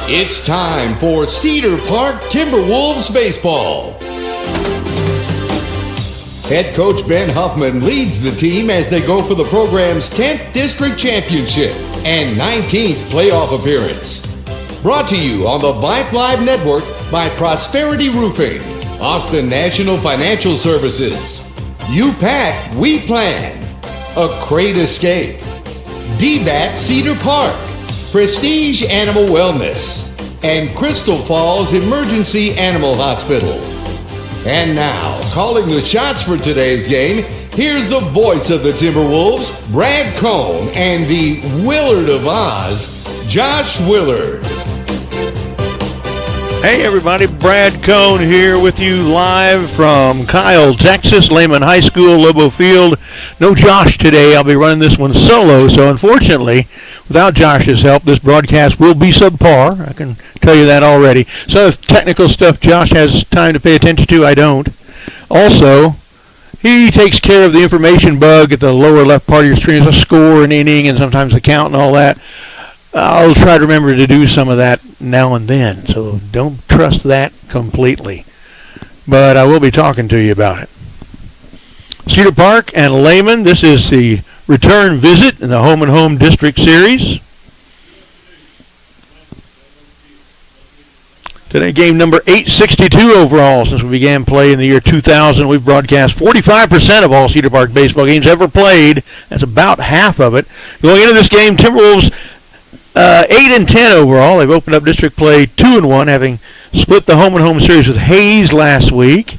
It's time for Cedar Park Timberwolves baseball. Head coach Ben Huffman leads the team as they go for the program's 10th district championship and 19th playoff appearance. Brought to you on the Vype Live Network by Prosperity Roofing, Austin National Financial Services, You Pack, We Plan, A Crate Escape, DBAT Cedar Park, Prestige Animal Wellness, and Crystal Falls Emergency Animal Hospital. And now, calling the shots for today's game, here's the voice of the Timberwolves, Brad Cohn, and the Willard of Oz, Josh Willard. Hey everybody, Brad Cohn here with you live from Kyle, Texas, Lehman High School, Lobo Field. No Josh today. I'll be running this one solo, so unfortunately, without Josh's help, this broadcast will be subpar. I can tell you that already. So if technical stuff Josh has time to pay attention to, I don't. Also, he takes care of the information bug at the lower left part of your screen. There's a score, an inning, and sometimes the count and all that. I'll try to remember to do some of that now and then, so don't trust that completely. But I will be talking to you about it. Cedar Park and Lehman, this is the return visit in the Home and Home District Series. Today, game number 862 overall since we began play in the year 2000. We've broadcast 45% of all Cedar Park baseball games ever played. That's about half of it. Going into this game, Timberwolves 8-10 overall. They've opened up district play 2-1, having split the home and home series with Hayes last week.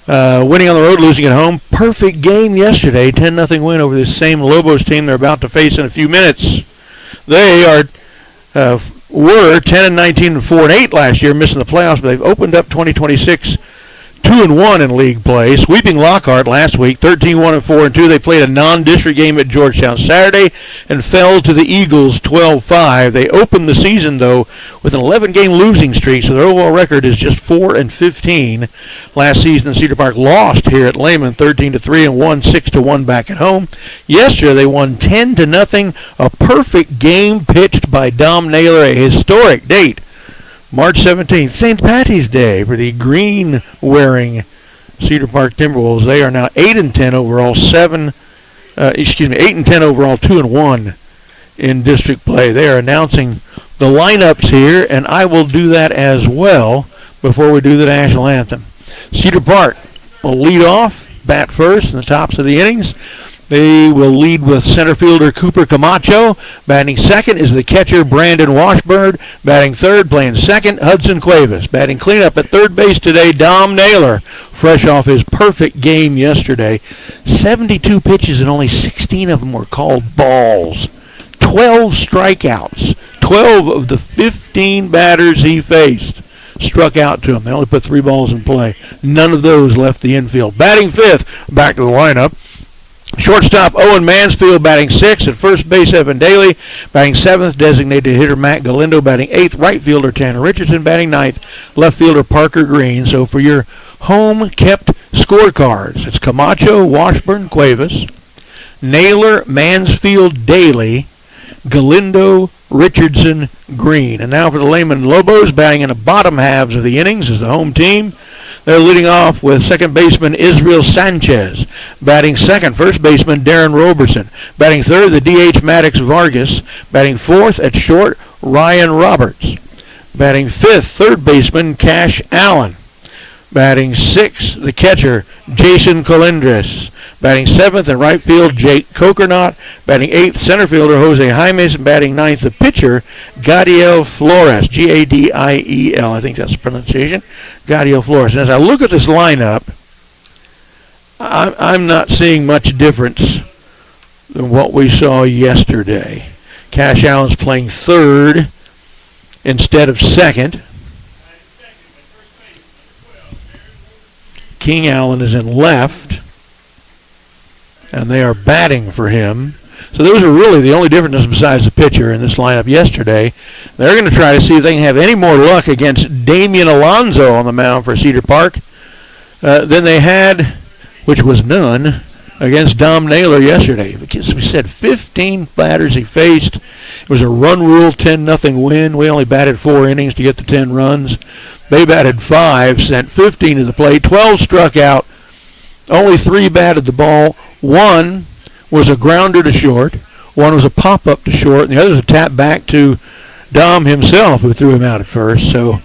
Winning on the road, losing at home. Perfect game yesterday, 10-0 win over this same Lobos team they're about to face in a few minutes. They were 10-19 and 4-8 last year, missing the playoffs, but they've opened up 2026 2-1 in league play, sweeping Lockhart last week, 13-1 and 4-2. They played a non-district game at Georgetown Saturday and fell to the Eagles 12-5. They opened the season, though, with an 11-game losing streak, so their overall record is just 4-15. Last season, Cedar Park lost here at Lehman 13-3 and won 6-1 back at home. Yesterday, they won 10-0, a perfect game pitched by Dom Naylor, a historic date. March 17th, St. Patty's Day for the green-wearing Cedar Park Timberwolves. They are now 8-10 overall, 8-10 overall, 2-1 in district play. They are announcing the lineups here, and I will do that as well before we do the national anthem. Cedar Park will lead off, bat first in the tops of the innings. They will lead with center fielder Cooper Camacho. Batting second is the catcher Brandon Washburn. Batting third, playing second, Hudson Cuevas. Batting cleanup at third base today, Dom Naylor, fresh off his perfect game yesterday. 72 pitches and only 16 of them were called balls. 12 strikeouts. 12 of the 15 batters he faced struck out to him. They only put 3 balls in play. None of those left the infield. Batting fifth, back to the lineup. Shortstop Owen Mansfield, batting sixth. At first base, Evan Daly. Batting seventh, designated hitter Matt Galindo. Batting eighth, right fielder Tanner Richardson. Batting ninth, left fielder Parker Green. So for your home-kept scorecards, it's Camacho, Washburn, Cuevas, Naylor, Mansfield, Daly, Galindo, Richardson, Green. And now for the Lehman Lobos, batting in the bottom halves of the innings is the home team. They're leading off with second baseman Israel Sanchez. Batting second, first baseman Darren Roberson. Batting third, the DH Maddox Vargas. Batting fourth at short, Ryan Roberts. Batting fifth, third baseman Cash Allen. Batting sixth, the catcher Jason Colindres. Batting seventh in right field, Jake Kokernot. Batting eighth, center fielder Jose Jaimes. And batting ninth, the pitcher, Gadiel Flores. Gadiel, I think that's the pronunciation. Gadiel Flores. And as I look at this lineup, I'm not seeing much difference than what we saw yesterday. Cash Allen's playing third instead of second. King Allen is in left, and they are batting for him. So those are really the only differences besides the pitcher in this lineup yesterday. They're going to try to see if they can have any more luck against Damian Alonzo on the mound for Cedar Park than they had, which was none, against Dom Naylor yesterday. Because we said 15 batters he faced, It was a run rule, 10-0 win. We only batted 4 innings to get the 10 runs. They batted 5, sent 15 to the plate. 12 struck out. Only 3 batted the ball. 1 was a grounder to short. 1 was a pop-up to short. And the other was a tap back to Dom himself, who threw him out at first. So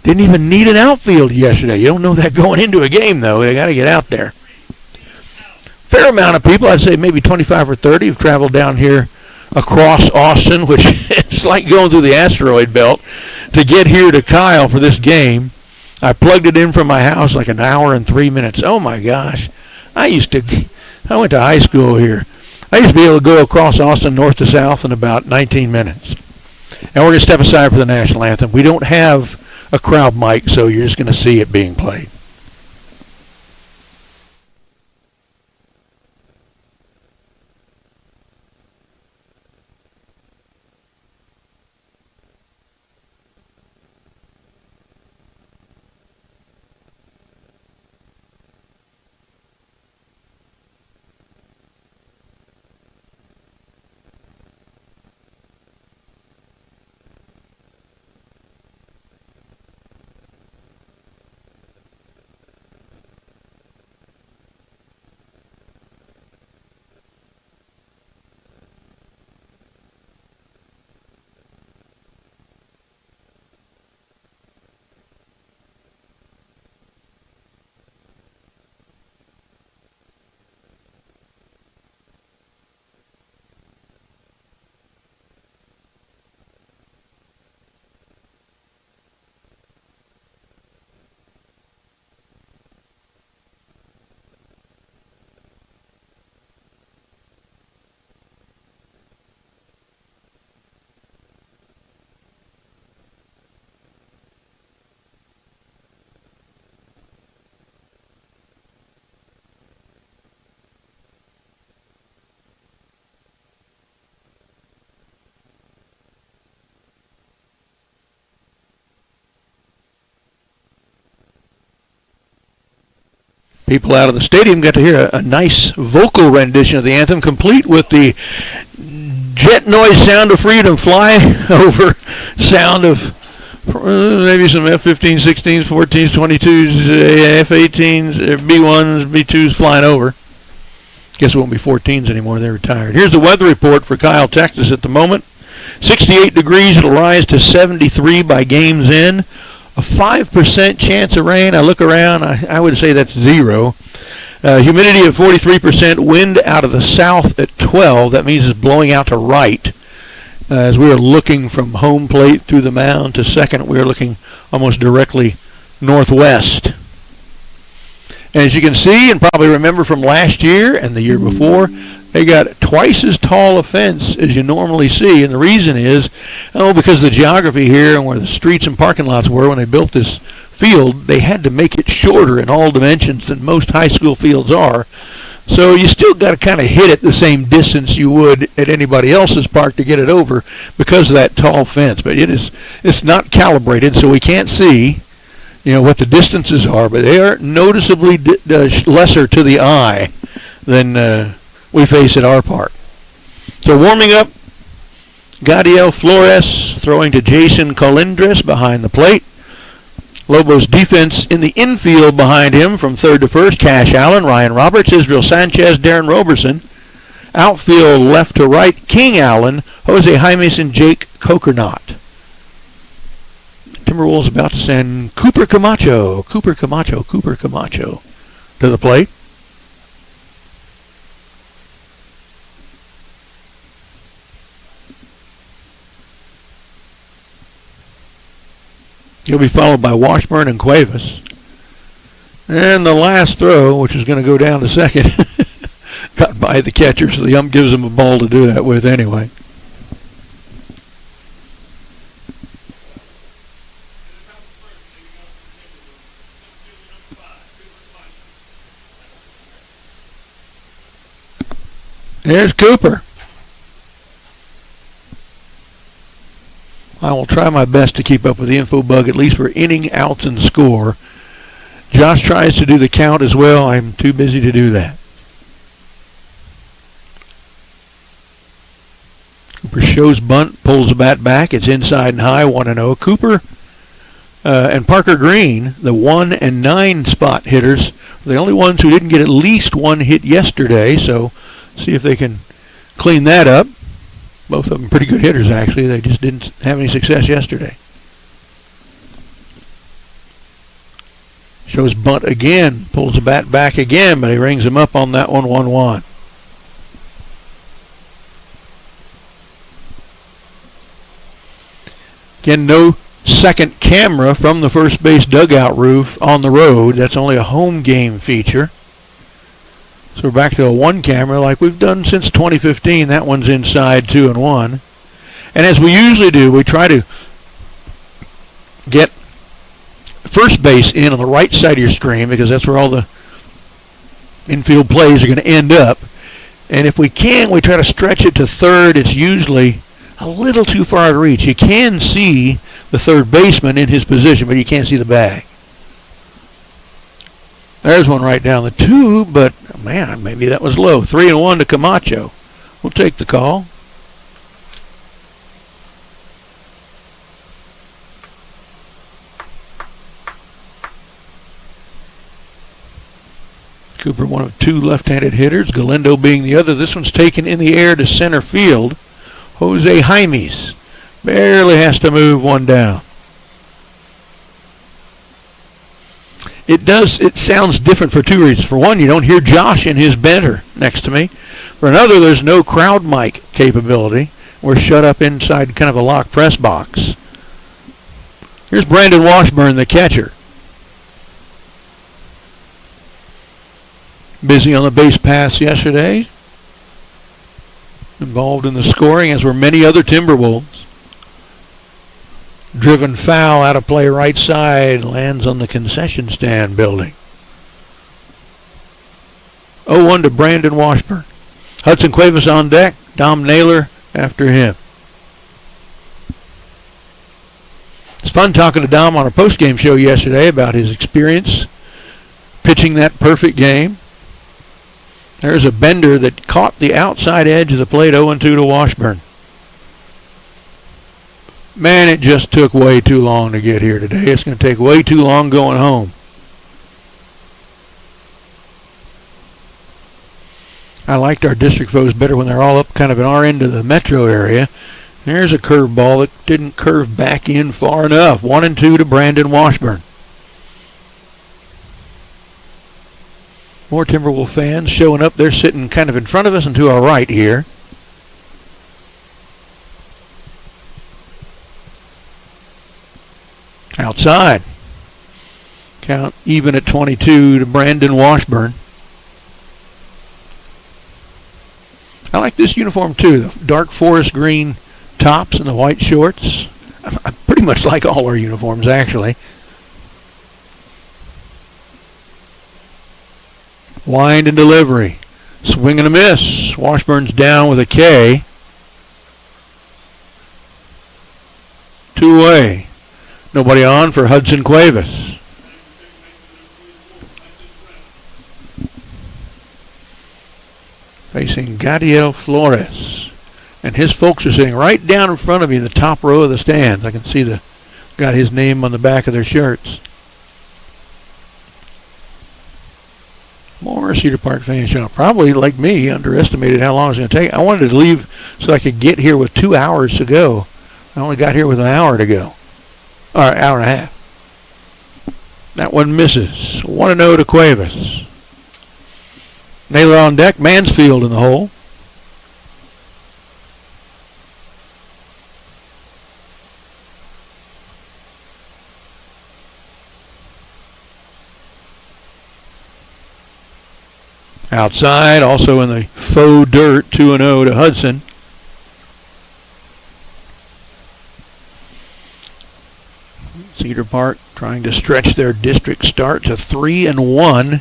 didn't even need an outfield yesterday. You don't know that going into a game, though. They got to get out there. Fair amount of people, I'd say maybe 25 or 30, have traveled down here across Austin, which is like going through the asteroid belt, to get here to Kyle for this game. I plugged it in from my house like an hour and 3 minutes. Oh, my gosh. I went to high school here. I used to be able to go across Austin north to south in about 19 minutes. And we're going to step aside for the national anthem. We don't have a crowd mic, so you're just going to see it being played. People out of the stadium got to hear a nice vocal rendition of the anthem, complete with the jet noise sound of freedom, fly over sound of maybe some F-15s, 16s, 14s, 22s, F-18s, B-1s, B-2s flying over. Guess it won't be 14s anymore. They're retired. Here's the weather report for Kyle, Texas at the moment. 68 degrees. It'll rise to 73 by game's end. A 5% chance of rain. I look around. I would say that's 0. Humidity at 43%. Wind out of the south at 12. That means it's blowing out to right. As we are looking from home plate through the mound to second, we are looking almost directly northwest. And as you can see and probably remember from last year and the year before, they got twice as tall a fence as you normally see. And the reason is, because the geography here and where the streets and parking lots were when they built this field, they had to make it shorter in all dimensions than most high school fields are. So you still got to kind of hit it the same distance you would at anybody else's park to get it over because of that tall fence. But it's not calibrated, so we can't see, what the distances are. But they are noticeably lesser to the eye than we face at our park. So warming up, Gadiel Flores throwing to Jason Colindres behind the plate. Lobos defense in the infield behind him from third to first, Cash Allen, Ryan Roberts, Israel Sanchez, Darren Roberson. Outfield left to right, King Allen, Jose Jaimes, and Jake Kokernot. Timberwolves about to send Cooper Camacho to the plate. He'll be followed by Washburn and Cuevas. And the last throw, which is going to go down to second, got by the catcher, so the ump gives him a ball to do that with anyway. There's Cooper. I will try my best to keep up with the info bug, at least for inning, outs, and score. Josh tries to do the count as well. I'm too busy to do that. Cooper Shows bunt, pulls the bat back. It's inside and high, 1-0. Cooper and Parker Green, the 1 and 9 spot hitters, are the only ones who didn't get at least one hit yesterday. So see if they can clean that up. Both of them pretty good hitters, actually. They just didn't have any success yesterday. Shows bunt again, pulls the bat back again, but he rings him up on that one, 1-1. Again, no second camera from the first base dugout roof on the road. That's only a home game feature. So we're back to a one camera like we've done since 2015. That one's inside, 2-1. And as we usually do, we try to get first base in on the right side of your screen because that's where all the infield plays are going to end up. And if we can, we try to stretch it to third. It's usually a little too far to reach. You can see the third baseman in his position, but you can't see the bag. There's one right down the tube, but man, maybe that was low. 3-1 to Camacho. We'll take the call. Cooper, one of two left-handed hitters, Galindo being the other. This one's taken in the air to center field. Jose Jaimes barely has to move one down. It sounds different for two reasons. For one, you don't hear Josh in his banter next to me. For another, there's no crowd mic capability. We're shut up inside kind of a locked press box. Here's Brandon Washburn, the catcher. Busy on the base paths yesterday. Involved in the scoring, as were many other Timberwolves. Driven foul out of play right side, lands on the concession stand building. 0-1 to Brandon Washburn. Hudson Cuevas on deck, Dom Naylor after him. It's fun talking to Dom on our postgame show yesterday about his experience pitching that perfect game. There's a bender that caught the outside edge of the plate, 0-2 to Washburn. Man, it just took way too long to get here today. It's going to take way too long going home. I liked our district foes better when they're all up kind of in our end of the metro area. There's a curveball that didn't curve back in far enough. 1-2 to Brandon Washburn. More Timberwolf fans showing up. They're sitting kind of in front of us and to our right here. Outside. Count even at 22 to Brandon Washburn. I like this uniform too. The dark forest green tops and the white shorts. I pretty much like all our uniforms actually. Wind and delivery. Swing and a miss. Washburn's down with a K. 2-away. Nobody on for Hudson Cuevas. Facing Gadiel Flores. And his folks are sitting right down in front of me in the top row of the stands. I can see got his name on the back of their shirts. More Cedar Park fans showing up. Probably, like me, underestimated how long it was going to take. I wanted to leave so I could get here with 2 hours to go. I only got here with an hour to go. Or an hour and a half. That one misses. 1-0 to Cuevas. Naylor on deck. Mansfield in the hole. Outside, also in the faux dirt, 2-0 to Hudson. Cedar Park trying to stretch their district start to 3-1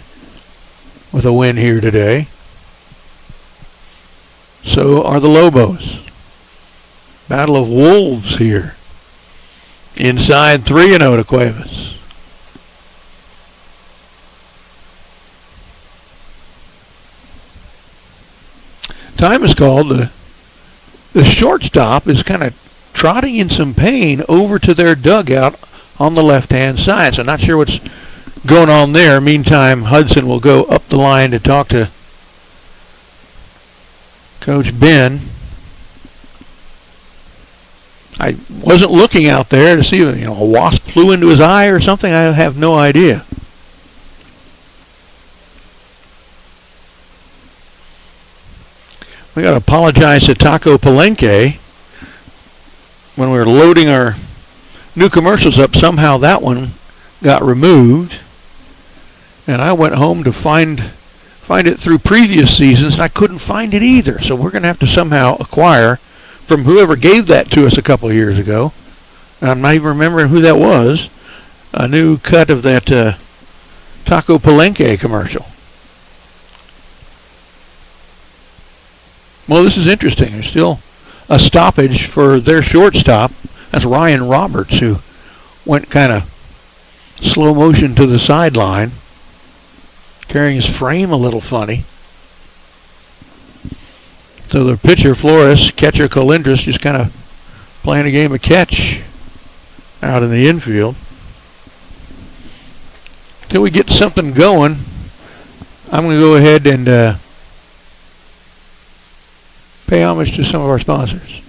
with a win here today. So are the Lobos. Battle of Wolves here. Inside, 3-0 to Cuevas. Time is called. The The shortstop is kind of trotting in some pain over to their dugout on the left-hand side. So not sure what's going on there. Meantime, Hudson will go up the line to talk to Coach Ben. I wasn't looking out there to see if a wasp flew into his eye or something. I have no idea. We got to apologize to Taco Palenque. When we were loading our new commercials up, somehow that one got removed. And I went home to find it through previous seasons, and I couldn't find it either. So we're going to have to somehow acquire from whoever gave that to us a couple of years ago. And I'm not even remembering who that was. A new cut of that Taco Palenque commercial. Well, this is interesting. There's still a stoppage for their shortstop. That's Ryan Roberts, who went kind of slow motion to the sideline, carrying his frame a little funny. So the pitcher, Flores, catcher, Colindres, just kind of playing a game of catch out in the infield. Till we get something going, I'm going to go ahead and pay homage to some of our sponsors.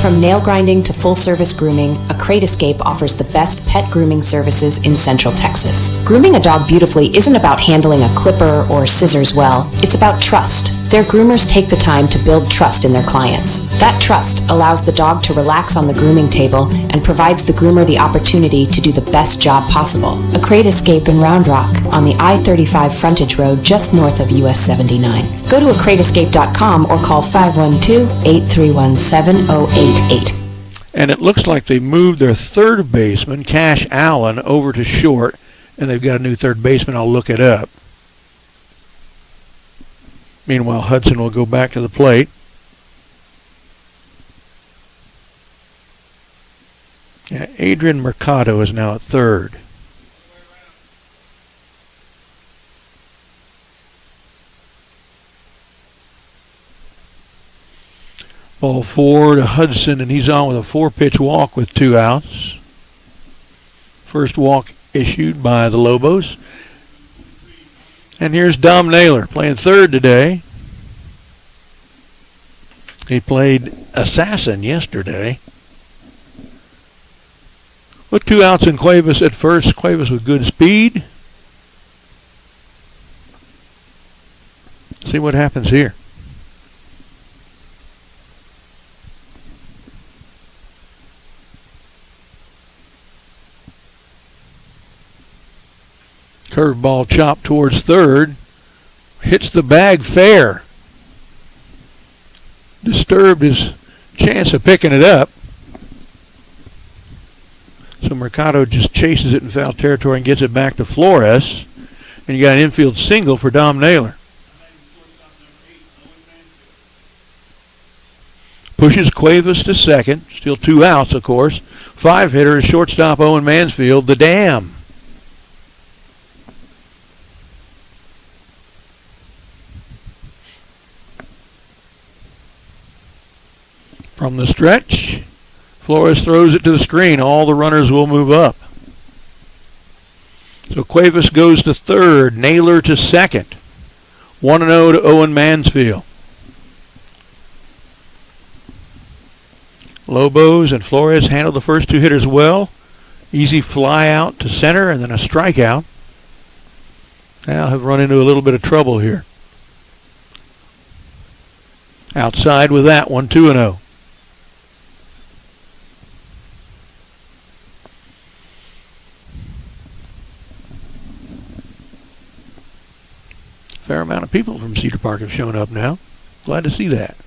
From nail grinding to full-service grooming, A Crate Escape offers the best pet grooming services in Central Texas. Grooming a dog beautifully isn't about handling a clipper or scissors well. It's about trust. Their groomers take the time to build trust in their clients. That trust allows the dog to relax on the grooming table and provides the groomer the opportunity to do the best job possible. A Crate Escape in Round Rock on the I-35 frontage road just north of US 79. Go to acrateescape.com or call 512-831-7088. And it looks like they moved their third baseman, Cash Allen, over to short, and they've got a new third baseman. I'll look it up. Meanwhile, Hudson will go back to the plate. Yeah, Adrian Mercado is now at third. Ball 4 to Hudson, and he's on with a 4-pitch walk with 2 outs. First walk issued by the Lobos. And here's Dom Naylor playing third today. He played assassin yesterday. With 2 outs and Cuevas at first. Cuevas with good speed. See what happens here. Curveball chopped towards third. Hits the bag fair. Disturbed his chance of picking it up. So Mercado just chases it in foul territory and gets it back to Flores. And you got an infield single for Dom Naylor. Pushes Cuevas to second. Still 2 outs, of course. 5-hitter is shortstop Owen Mansfield, the Dam. From the stretch, Flores throws it to the screen. All the runners will move up. So Cuevas goes to third, Naylor to second. 1-0 to Owen Mansfield. Lobos and Flores handle the first 2 hitters well. Easy fly out to center and then a strikeout. Now have run into a little bit of trouble here. Outside with that one, 2-0. Fair amount of people from Cedar Park have shown up now. Glad to see that.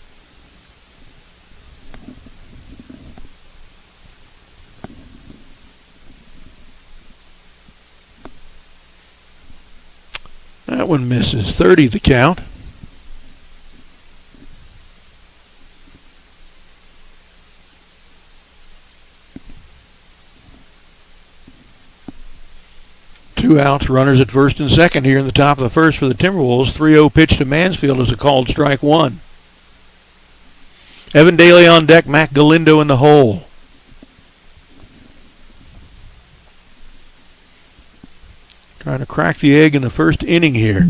That one misses. 30 the count. Two outs, runners at first and second here in the top of the first for the Timberwolves. 3-0 pitch to Mansfield is a called strike 1. Evan Daly on deck, Mac Galindo in the hole. Trying to crack the egg in the first inning here.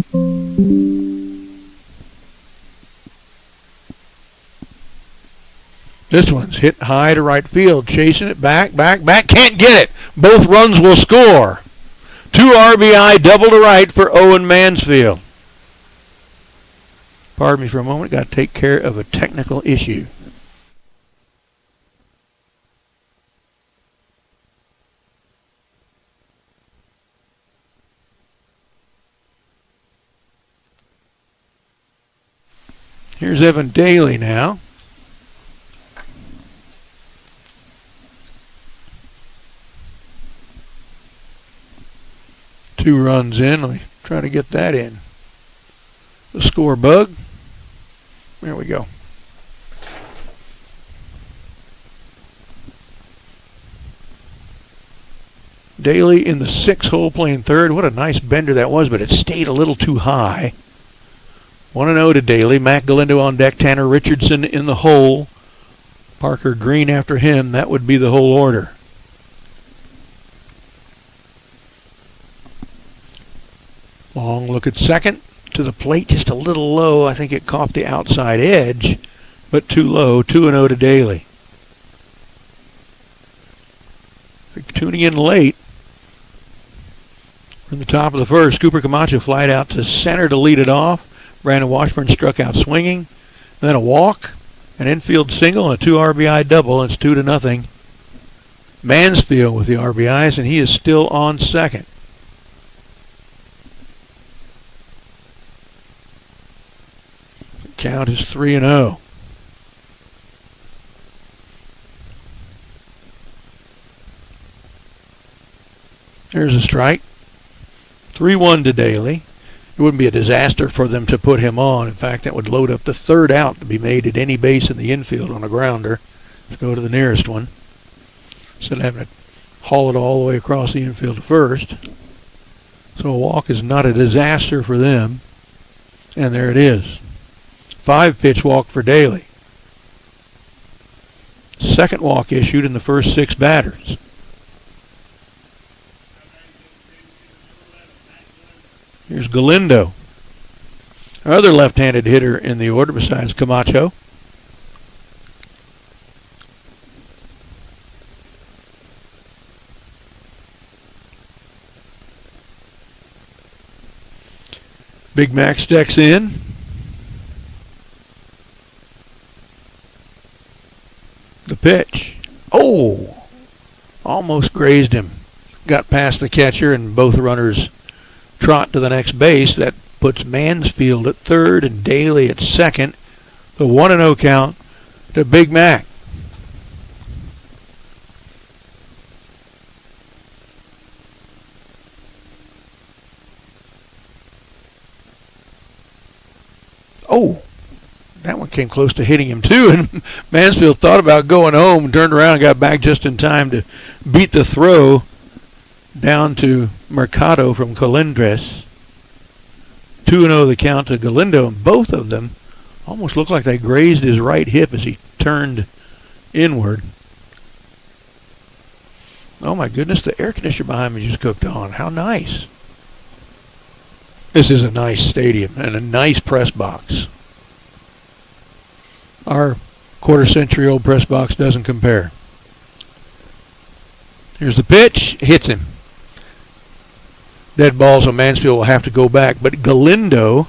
This one's hit high to right field, chasing it back, can't get it. Both runs will score. 2 RBI double to right for Owen Mansfield. Pardon me for a moment, got to take care of a technical issue. Here's Evan Daly now. Two runs in. Let me try to get that in. The score bug. There we go. Daly in the 6th hole playing third. What a nice bender that was, but it stayed a little too high. 1-0 to Daly. Mac Galindo on deck. Tanner Richardson in the hole. Parker Green after him. That would be the whole order. Long look at second. To the plate, just a little low. I think it caught the outside edge, but too low. 2-0 to Daly. Tuning in late. From the top of the first, Cooper Camacho flied out to center to lead it off. Brandon Washburn struck out swinging. And then a walk, an infield single, and a 2 RBI double. It's 2-0. Mansfield with the RBIs, and he is still on second. Count is 3-0. There's a strike. 3-1 to Daly. It wouldn't be a disaster for them to put him on. In fact, that would load up the third out to be made at any base in the infield on a grounder. Let's go to the nearest one. Instead of having to haul it all the way across the infield to first. So a walk is not a disaster for them. And there it is. 5-pitch walk for Daly. Second walk issued in the first 6 batters. Here's Galindo. Our other left-handed hitter in the order besides Camacho. Big Mac stecks in. The pitch. Oh! Almost grazed him. Got past the catcher and both runners trot to the next base. That puts Mansfield at third and Daly at second. The 1-0 count to Big Mac. Oh! That one came close to hitting him too, and Mansfield thought about going home, turned around and got back just in time to beat the throw down to Mercado from Colindres. 2-0 the count to Galindo, and both of them almost looked like they grazed his right hip as he turned inward. Oh my goodness, the air conditioner behind me just cooked on. How nice. This is a nice stadium and a nice press box. Our quarter-century-old press box doesn't compare. Here's the pitch. Hits him. Dead ball, so Mansfield will have to go back. But Galindo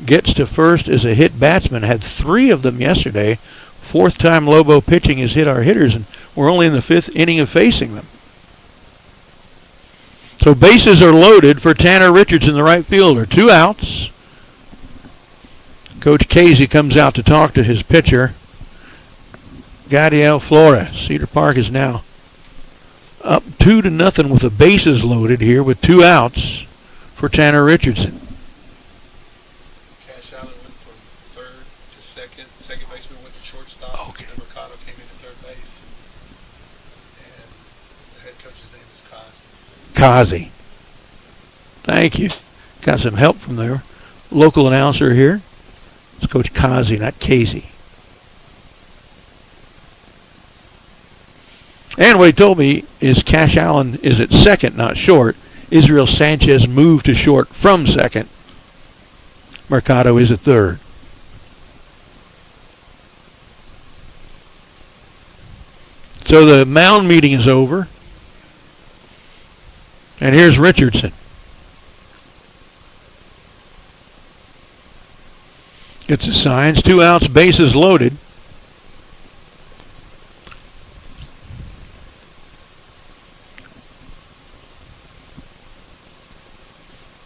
gets to first as a hit batsman. Had 3 of them yesterday. 4th time Lobo pitching has hit our hitters, and we're only in the 5th inning of facing them. So bases are loaded for Tanner Richardson, the right fielder. 2 outs. Coach Casey comes out to talk to his pitcher, Gadiel Flores. Cedar Park is now up 2-0 with the bases loaded here with 2 outs for Tanner Richardson. Cash Allen went from third to second. Second baseman went to shortstop. Okay. And Mercado came in at third base. And the head coach's name is Kazi. Thank you. Got some help from their local announcer here. It's Coach Kazi, not Casey. And what he told me is Cash Allen is at second, not short. Israel Sanchez moved to short from second. Mercado is at third. So the mound meeting is over. And here's Richardson. Gets the signs. 2 outs, bases loaded.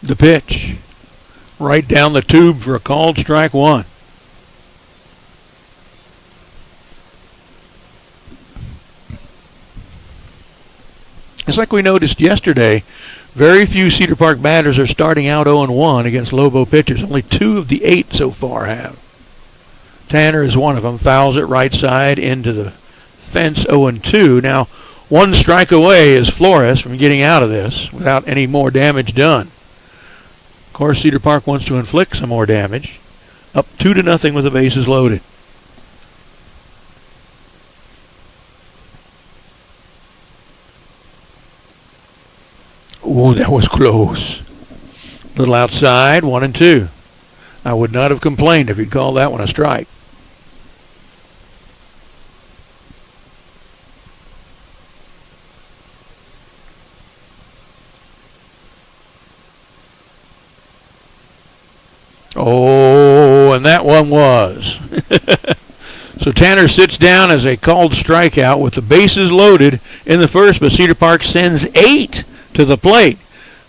The pitch. Right down the tube for a called strike one. It's like we noticed yesterday, very few Cedar Park batters are starting out 0-1 against Lobo pitchers. Only 2 of the 8 so far have. Tanner is one of them. Fouls it right side into the fence, 0-2. Now, 1 strike away is Flores from getting out of this without any more damage done. Of course, Cedar Park wants to inflict some more damage. Up 2-0 with the bases loaded. Oh, that was close. Little outside, 1-2. I would not have complained if he'd called that one a strike. Oh, and that one was. So Tanner sits down as a called strikeout with the bases loaded in the first, but Cedar Park sends 8 to the plate.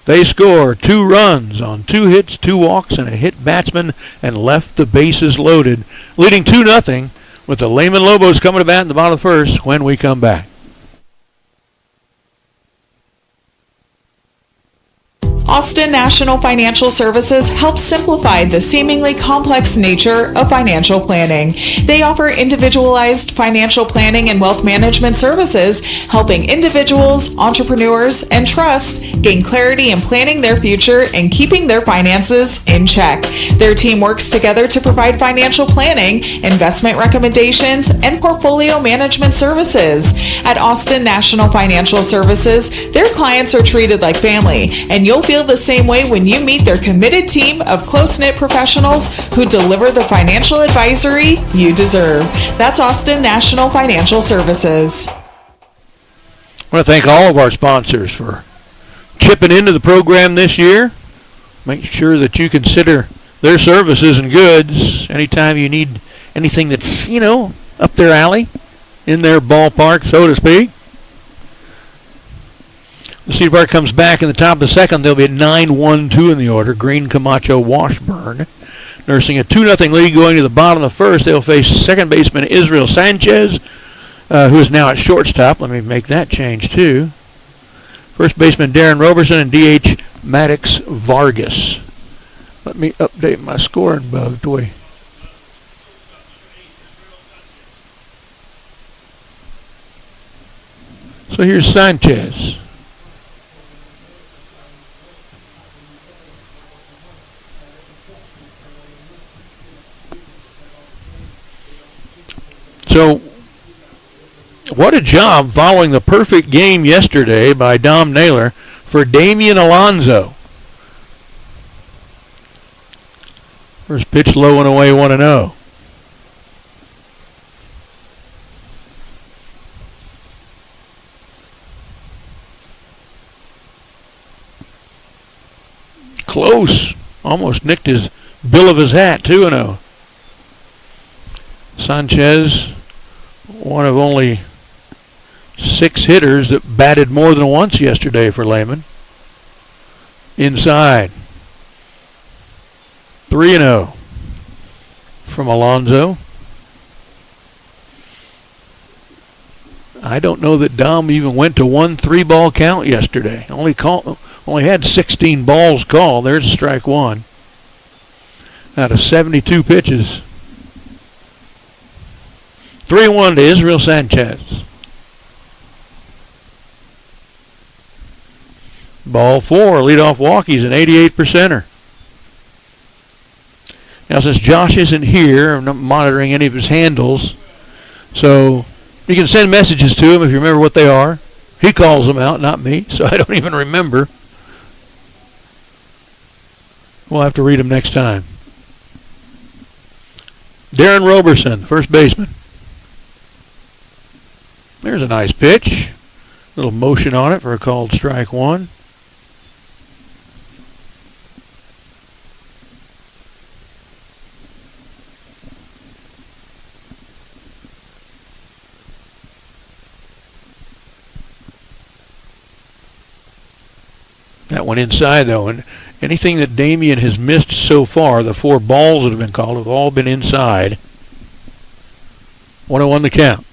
They score 2 runs on 2 hits, 2 walks, and a hit batsman, and left the bases loaded, leading 2-0 with the Lehman Lobos coming to bat in the bottom of the first when we come back. Austin National Financial Services helps simplify the seemingly complex nature of financial planning. They offer individualized financial planning and wealth management services, helping individuals, entrepreneurs, and trust gain clarity in planning their future and keeping their finances in check. Their team works together to provide financial planning, investment recommendations, and portfolio management services. At Austin National Financial Services, their clients are treated like family, and you'll feel the same way when you meet their committed team of close-knit professionals who deliver the financial advisory you deserve. That's Austin National Financial Services. I want to thank all of our sponsors for chipping into the program this year. Make sure that you consider their services and goods anytime you need anything that's, up their alley, in their ballpark, so to speak. The Cedar Park comes back in the top of the second. They'll be at 9-1-2 in the order. Green, Camacho, Washburn. Nursing a 2-0 lead going to the bottom of the first. They'll face second baseman Israel Sanchez, who is now at shortstop. Let me make that change, too. First baseman Darren Roberson and DH Maddox Vargas. Let me update my scoring bug, boy. So here's Sanchez. So, what a job following the perfect game yesterday by Dom Naylor for Damian Alonso. First pitch low and away, 1-0. Close. Almost nicked his bill of his hat, 2-0. Sanchez, one of only 6 hitters that batted more than once yesterday for Lehman. Inside. 3-0 from Alonso. I don't know that Dom even went to 1 3-ball count yesterday. Only had 16 balls called. There's a strike 1 out of 72 pitches. 3-1 to Israel Sanchez. Ball 4, leadoff walk. He's an 88%er. Now, since Josh isn't here, I'm not monitoring any of his handles, so You can send messages to him if you remember what they are. He calls them out, not me, so I don't even remember. We'll have to read them next time. Darren Roberson, first baseman. There's a nice pitch. Little motion on it for a called strike one. That one inside, though, and anything that Damien has missed so far, the 4 balls that have been called, have all been inside. 1-1 the count.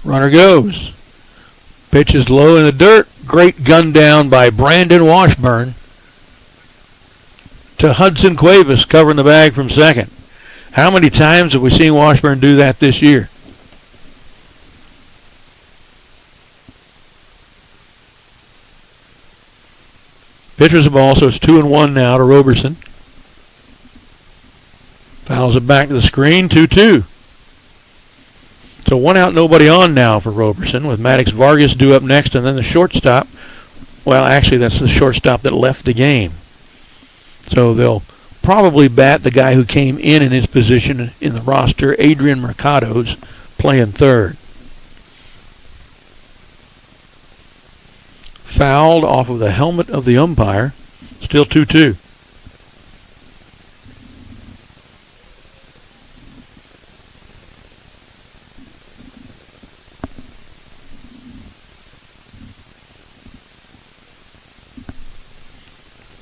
Runner goes. Pitch is low in the dirt. Great gun down by Brandon Washburn to Hudson Cuevas, covering the bag from second. How many times have we seen Washburn do that this year? Pitcher's a ball, so it's 2-1 now to Roberson. Fouls it back to the screen, 2-2. So 1 out, nobody on now for Roberson, with Maddox Vargas due up next, and then the shortstop. Well, actually, that's the shortstop that left the game. So they'll probably bat the guy who came in his position in the roster, Adrian Mercado's playing third. Fouled off of the helmet of the umpire. Still 2-2.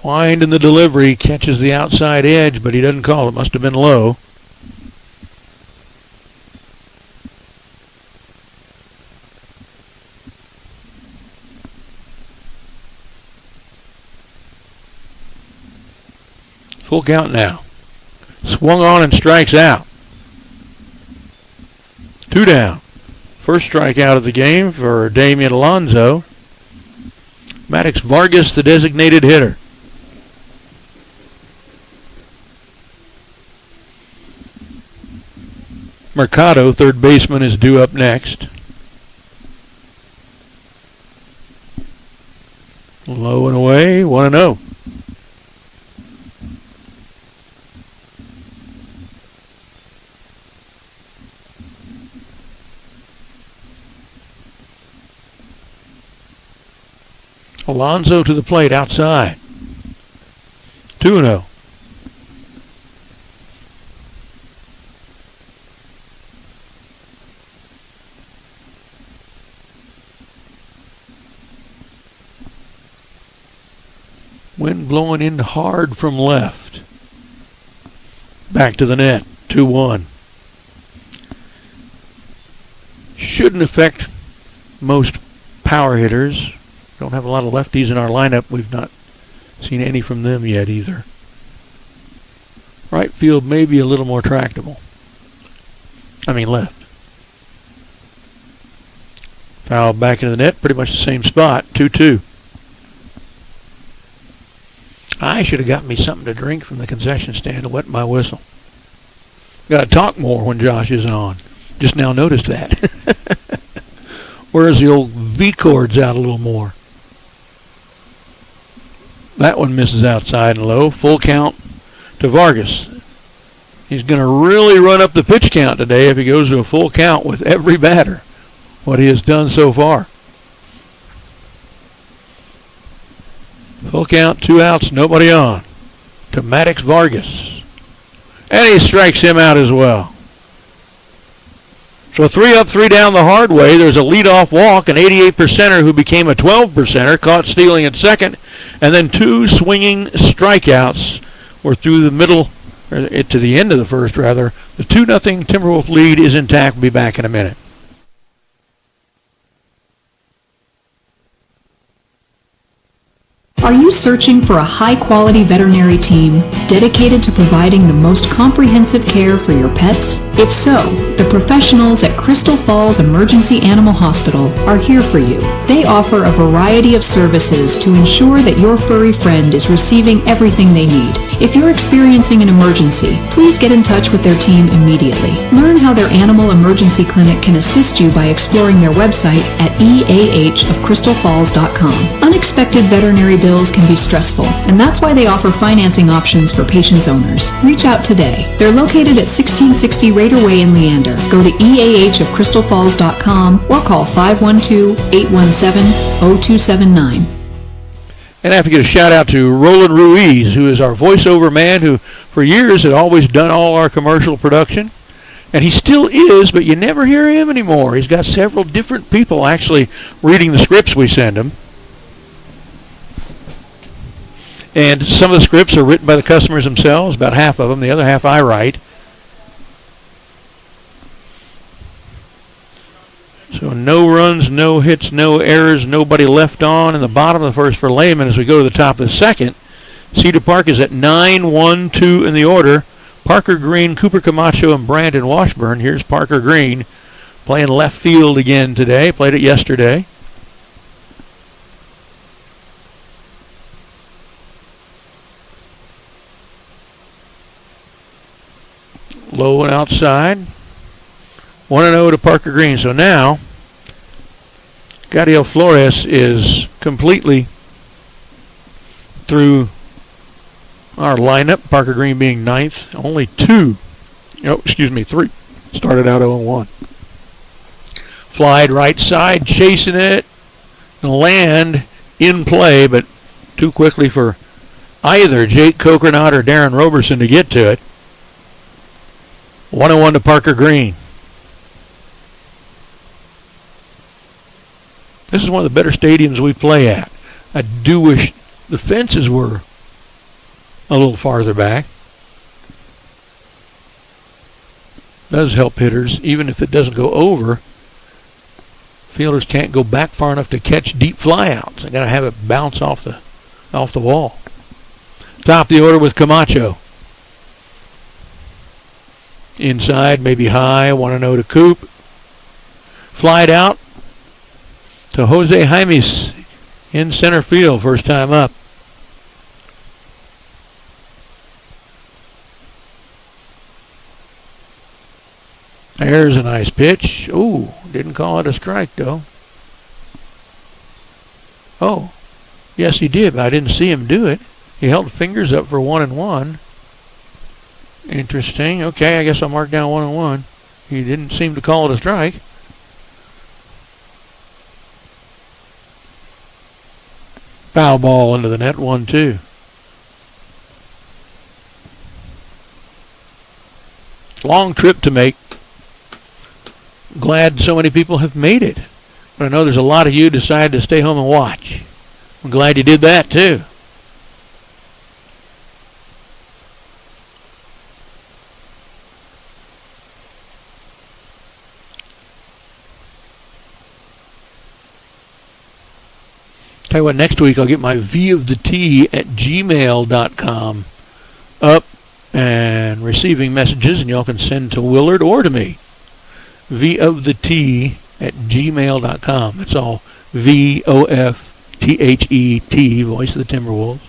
Wind in the delivery, catches the outside edge, but he doesn't call it. Must have been low. Full count now. Swung on and strikes out. 2 down. First strikeout of the game for Damian Alonso. Maddox Vargas, the designated hitter. Mercado, third baseman, is due up next. Low and away, 1-0. Alonso to the plate outside. 2-0. Wind blowing in hard from left. Back to the net, 2-1. Shouldn't affect most power hitters. Don't have a lot of lefties in our lineup. We've not seen any from them yet either. Right field may be a little more tractable. I mean left. Foul back into the net, pretty much the same spot, 2-2. I should have gotten me something to drink from the concession stand to wet my whistle. Got to talk more when Josh isn't on. Just now noticed that. Whereas the old V chord's out a little more. That one misses outside and low. Full count to Vargas. He's going to really run up the pitch count today if he goes to a full count with every batter. What he has done so far. Full count, 2 outs, nobody on. To Maddox Vargas. And he strikes him out as well. So 3 up, 3 down the hard way. There's a leadoff walk, an 88%er who became a 12%er, caught stealing at second. And then 2 swinging strikeouts were through the middle, or to the end of the first, rather. The 2-0 Timberwolf lead is intact. We'll be back in a minute. Are you searching for a high-quality veterinary team dedicated to providing the most comprehensive care for your pets? If so, the professionals at Crystal Falls Emergency Animal Hospital are here for you. They offer a variety of services to ensure that your furry friend is receiving everything they need. If you're experiencing an emergency, please get in touch with their team immediately. Learn how their animal emergency clinic can assist you by exploring their website at eahofcrystalfalls.com. Unexpected veterinary bills can be stressful, and that's why they offer financing options for patients' owners. Reach out today. They're located at 1660 Raider Way in Leander. Go to eahofcrystalfalls.com or call 512-817-0279. And I have to get a shout out to Roland Ruiz, who is our voiceover man, who for years had always done all our commercial production. And he still is, but you never hear him anymore. He's got several different people actually reading the scripts we send him. And some of the scripts are written by the customers themselves, about half of them. The other half I write. So no runs, no hits, no errors, nobody left on in the bottom of the first for Lehman. As we go to the top of the second, Cedar Park is at 9-1-2 in the order. Parker Green, Cooper Camacho, and Brandon Washburn. Here's Parker Green playing left field again today. Played it yesterday. Low and outside. 1-0 to Parker Green. So now, Gadiel Flores is completely through our lineup. Parker Green being ninth. Only three. Started out 0-1. Flied right side, chasing it. And land in play, but too quickly for either Jake Coconut or Darren Roberson to get to it. 1-1 to Parker Green. This is one of the better stadiums we play at. I do wish the fences were a little farther back. Does help hitters, even if it doesn't go over. Fielders can't go back far enough to catch deep flyouts. They got to have it bounce off the wall. Top of the order with Camacho. Inside, maybe high. 1-0 to Coop. Flied out to Jose Jaimes in center field, first time up. There's a nice pitch. Ooh, didn't call it a strike though. Oh, yes he did, but I didn't see him do it. He held fingers up for 1-1. Interesting. Okay, I guess I'll mark down 1-1. He didn't seem to call it a strike. Foul ball into the net, 1-2. Long trip to make. Glad so many people have made it. But I know there's a lot of you decided to stay home and watch. I'm glad you did that too. Tell you what, next week I'll get my voftheT@gmail.com up and receiving messages, and y'all can send to Willard or to me. voftheT@gmail.com. That's all VOFTHET, Voice of the Timberwolves.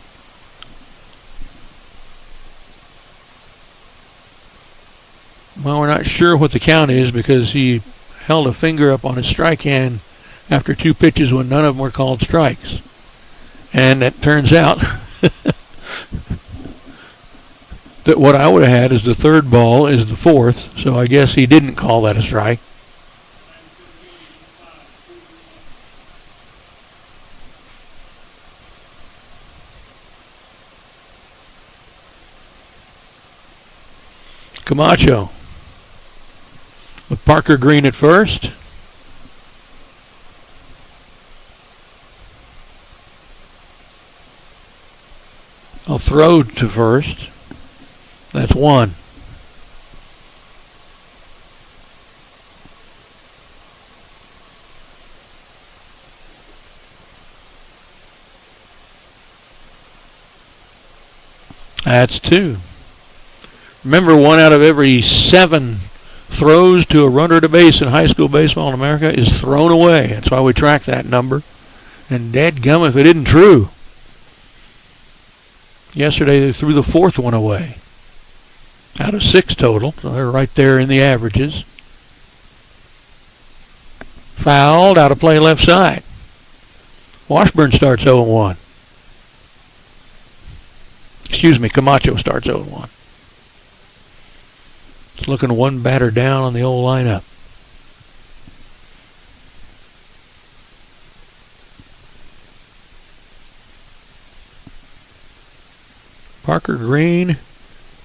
Well, we're not sure what the count is because he held a finger up on his strike hand after two pitches when none of them were called strikes. And it turns out that what I would have had as the third ball is the fourth, so I guess he didn't call that a strike. Camacho with Parker Green at first. I'll throw to first. That's one. That's two. Remember, 1 out of every 7 throws to a runner to base in high school baseball in America is thrown away. That's why we track that number. And dadgum if it isn't true. Yesterday they threw the fourth one away out of 6 total, so they're right there in the averages. Fouled, out of play left side. Washburn starts 0-1. Excuse me, Camacho starts 0-1. It's looking one batter down on the old lineup. Parker Green,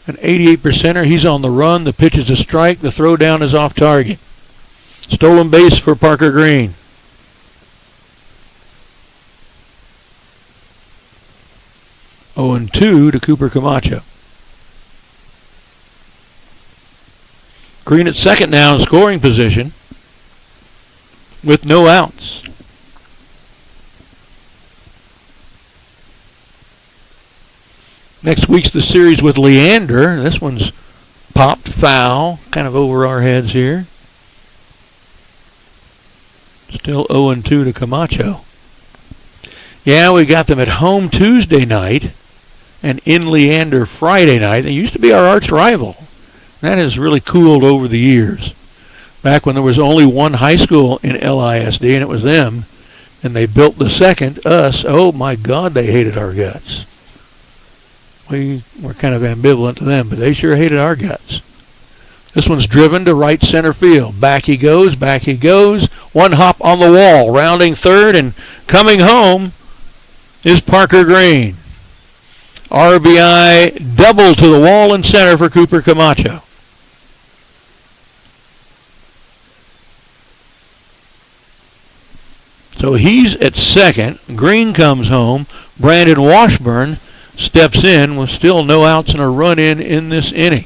an 88%er. He's on the run. The pitch is a strike. The throw down is off target. Stolen base for Parker Green. Oh, and 2 to Cooper Camacho. Green at second now in scoring position with no outs. Next week's the series with Leander. This one's popped foul, kind of over our heads here. Still 0-2 to Camacho. Yeah, we got them at home Tuesday night and in Leander Friday night. They used to be our arch rival. That has really cooled over the years. Back when there was only one high school in LISD, and it was them, and they built the second, us. Oh my God, they hated our guts. We were kind of ambivalent to them, but they sure hated our guts. This one's driven to right center field. Back he goes, back he goes. One hop on the wall, rounding third, and coming home is Parker Green. RBI double to the wall and center for Cooper Camacho. So he's at second. Green comes home. Brandon Washburn steps in with still no outs and a run in this inning.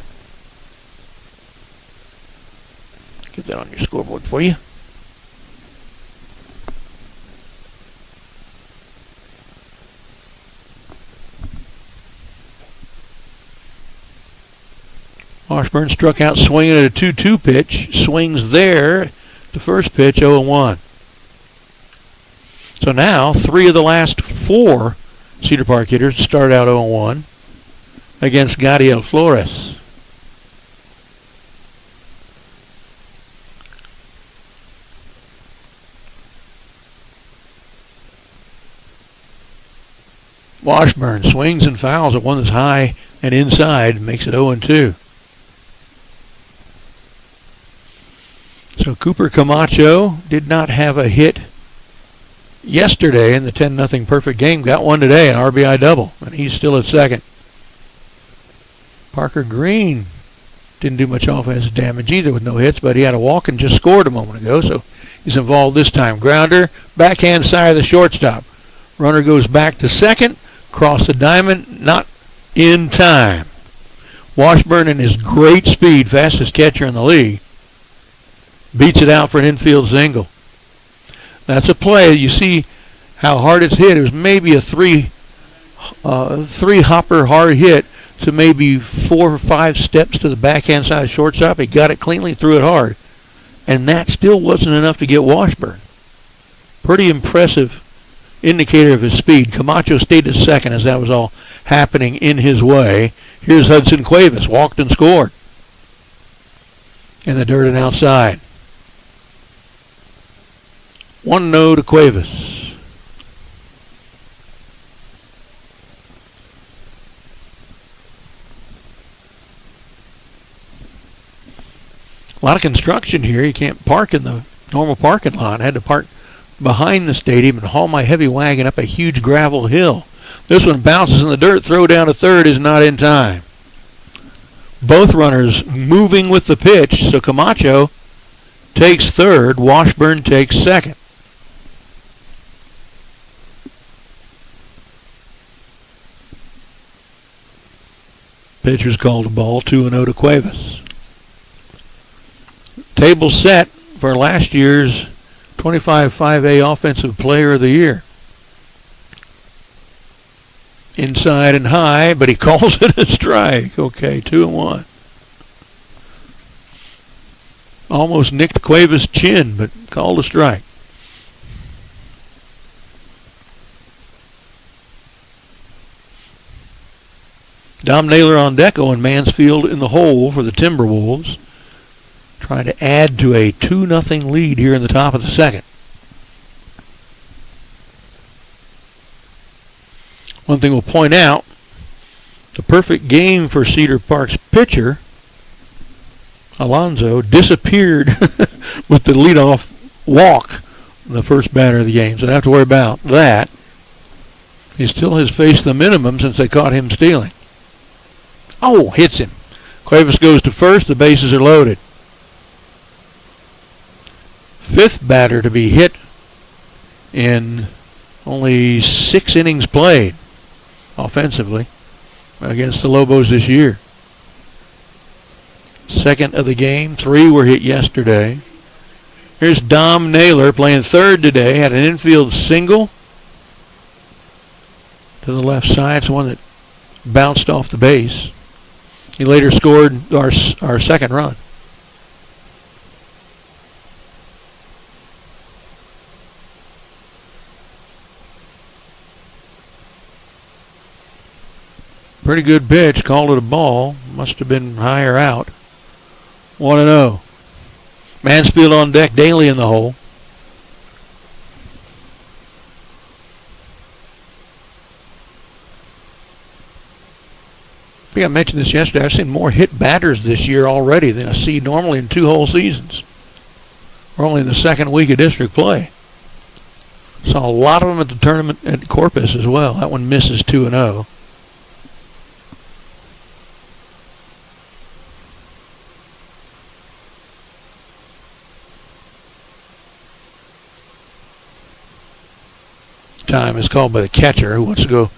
Get that on your scoreboard for you. Washburn struck out swinging at a 2-2 pitch. Swings there. The first pitch, 0-1. So now, 3 of the last 4 Cedar Park hitters start out 0-1 against Gadiel Flores. Washburn swings and fouls at one that's high and inside, makes it 0-2. So Cooper Camacho did not have a hit yesterday in the 10-0 perfect game. Got one today, an RBI double, and he's still at second. Parker Green didn't do much offensive damage either with no hits, but he had a walk and just scored a moment ago, so he's involved this time. Grounder, backhand side of the shortstop. Runner goes back to second, cross the diamond, not in time. Washburn in his great speed, fastest catcher in the league, beats it out for an infield single. That's a play. You see how hard it's hit. It was maybe a three hopper hard hit to maybe 4 or 5 steps to the backhand side of shortstop. He got it cleanly, threw it hard. And that still wasn't enough to get Washburn. Pretty impressive indicator of his speed. Camacho stayed at second as that was all happening in his way. Here's Hudson Cuevas, walked and scored. In the dirt and outside. 1-0 to Cuevas. A lot of construction here. You can't park in the normal parking lot. I had to park behind the stadium and haul my heavy wagon up a huge gravel hill. This one bounces in the dirt. Throw down to third is not in time. Both runners moving with the pitch, so Camacho takes third. Washburn takes second. Pitcher's called a ball, 2-0 to Cuevas. Table set for last year's 25-5A Offensive Player of the Year. Inside and high, but he calls it a strike. Okay, 2-1. Almost nicked Cuevas' chin, but called a strike. Dom Naylor on deck, and Mansfield in the hole for the Timberwolves, trying to add to a 2-0 lead here in the top of the second. One thing we'll point out, the perfect game for Cedar Park's pitcher, Alonso, disappeared with the leadoff walk in the first batter of the game, so don't have to worry about that. He still has faced the minimum since they caught him stealing. Oh, hits him. Cuevas goes to first. The bases are loaded. Fifth batter to be hit in only 6 innings played offensively against the Lobos this year. Second of the game. 3 were hit yesterday. Here's Dom Naylor playing third today. Had an infield single to the left side. It's one that bounced off the base. He later scored our second run. Pretty good pitch. Called it a ball. Must have been higher out. 1-0. Mansfield on deck. Daly in the hole. I think I mentioned this yesterday. I've seen more hit batters this year already than I see normally in 2 whole seasons. We're only in the second week of district play. Saw a lot of them at the tournament at Corpus as well. That one misses 2-0. Time is called by the catcher who wants to go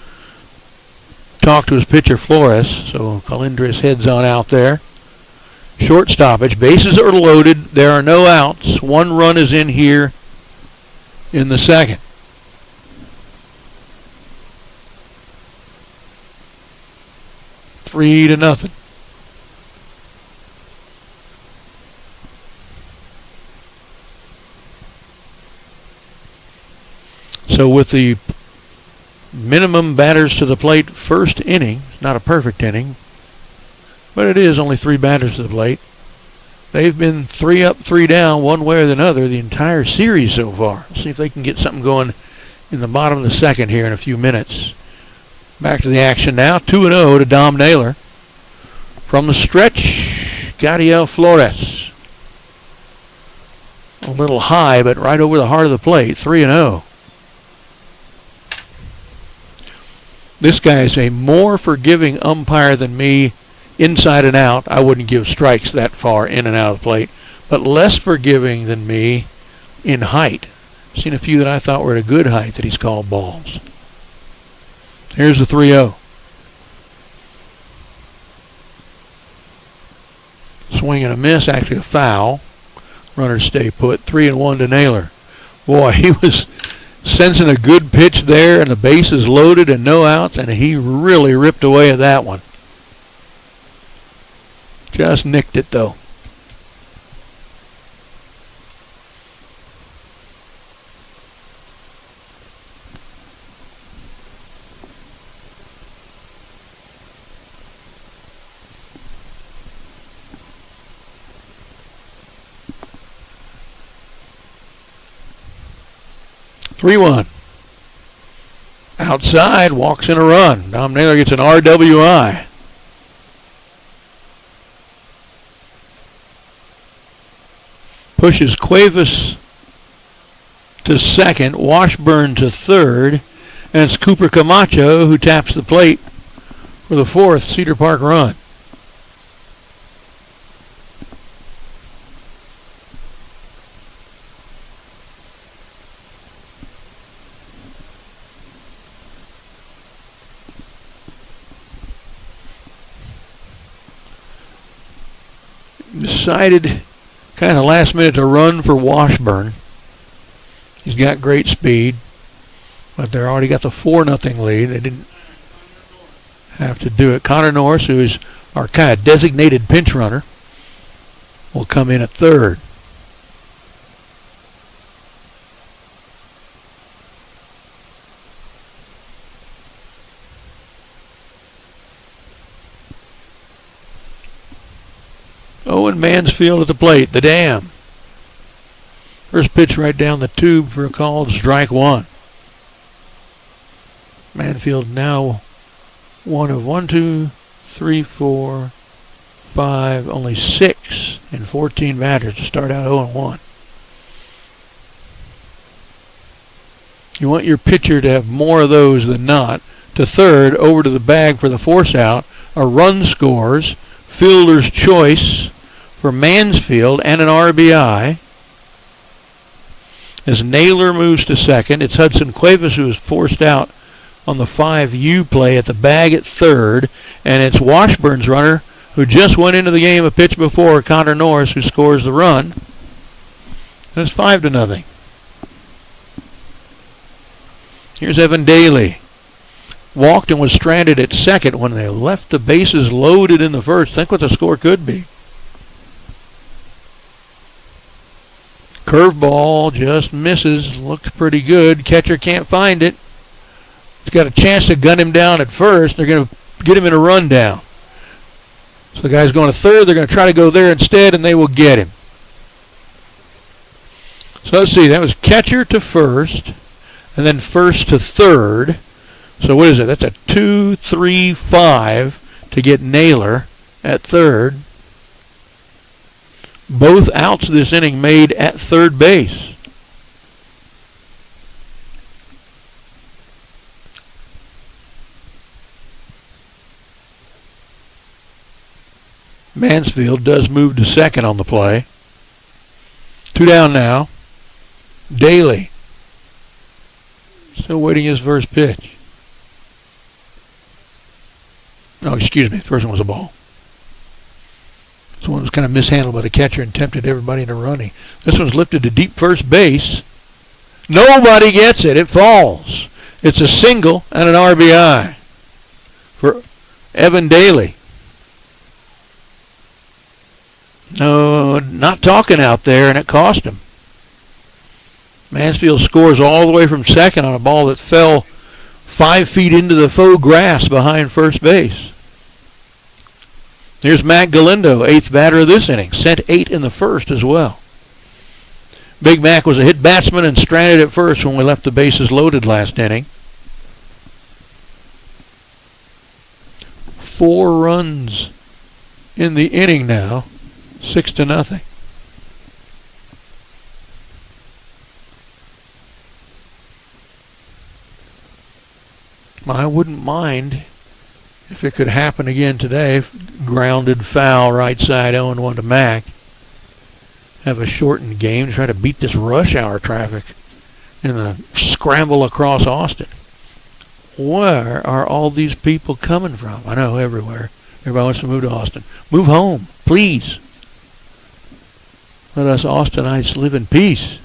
talk to his pitcher Flores. So Colindres heads on out there. Short stoppage. Bases are loaded. There are no outs. 1 run is in here in the second. Three to nothing. So with the minimum batters to the plate first inning, not a perfect inning, but it is only 3 batters to the plate. They've been 3 up, 3 down, one way or another the entire series so far. Let's see if they can get something going in the bottom of the second here in a few minutes. Back to the action now. 2-0 to Dom Naylor. From the stretch, Gadiel Flores. A little high, but right over the heart of the plate. 3-0. This guy is a more forgiving umpire than me inside and out. I wouldn't give strikes that far in and out of the plate, but less forgiving than me in height. I've seen a few that I thought were at a good height that he's called balls. Here's the 3-0. Swing and a miss, actually a foul. Runners stay put. 3-1 to Naylor. Boy, he was sensing a good pitch there, and the base is loaded and no outs, and he really ripped away at that one. Just nicked it, though. Three-one. Outside, walks in a run. Dom Naylor gets an RWI. Pushes Cuevas to second, Washburn to third, and it's Cooper Camacho who taps the plate for the 4th Cedar Park run. Decided kind of last minute to run for Washburn. He's got great speed, but they're already got the 4-0 lead. They didn't have to do it. Connor Norris, who is our kind of designated pinch runner. will come in at third. Owen Mansfield at the plate, the Dam. First pitch right down the tube for a called strike one. Mansfield now one of 1, 2, 3, 4, 5, only 6 in 14 batters to start out 0-1. You want your pitcher to have more of those than not. To third, over to the bag for the force out. A run scores, fielder's choice for Mansfield, and an RBI. As Naylor moves to second, it's Hudson Cuevas who is forced out on the 5U play at the bag at third, and it's Washburn's runner who just went into the game a pitch before, Connor Norris, who scores the run. And it's 5-0. Here's Evan Daly. Walked and was stranded at second when they left the bases loaded in the first. Think what the score could be. Curveball just misses. Looks pretty good. Catcher can't find it. He's got a chance to gun him down at first. They're going to get him in a rundown. So the guy's going to third. They're going to try to go there instead, and they will get him. So let's see. That was catcher to first, and then first to third. So what is it? That's a 2-3-5 to get Naylor at third. Both outs this inning made at third base. Mansfield does move to second on the play. 2 down now. Daly still waiting his first pitch. No, excuse me. The first one was a ball. This one was kind of mishandled by the catcher and tempted everybody into running. This one's lifted to deep first base. Nobody gets it. It falls. It's a single and an RBI for Evan Daly. No, not talking out there, and it cost him. Mansfield scores all the way from second on a ball that fell 5 feet into the faux grass behind first base. Here's Matt Galindo, 8th batter of this inning. Sent 8 in the first as well. Big Mac was a hit batsman and stranded at first when we left the bases loaded last inning. 4 runs in the inning now, 6-0. I wouldn't mind if it could happen again today. Grounded foul right side 0-1 to Mac. Have a shortened game to try to beat this rush hour traffic in the scramble across Austin. Where are all these people coming from? I know, everywhere. Everybody wants to move to Austin. Move home, please. Let us Austinites live in peace.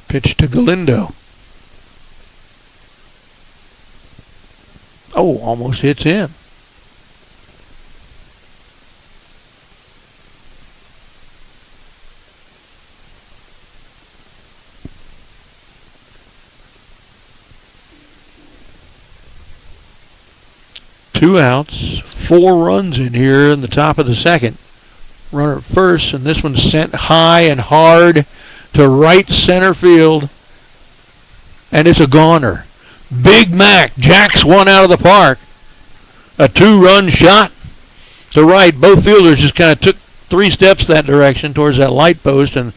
Pitch to Galindo. Oh, almost hits him. Two outs, 4 runs in here in the top of the second. Runner at first, and this one's sent high and hard to right center field, and it's a goner. Big Mac jacks one out of the park. A 2-run shot to right. Both fielders just kind of took 3 steps that direction towards that light post and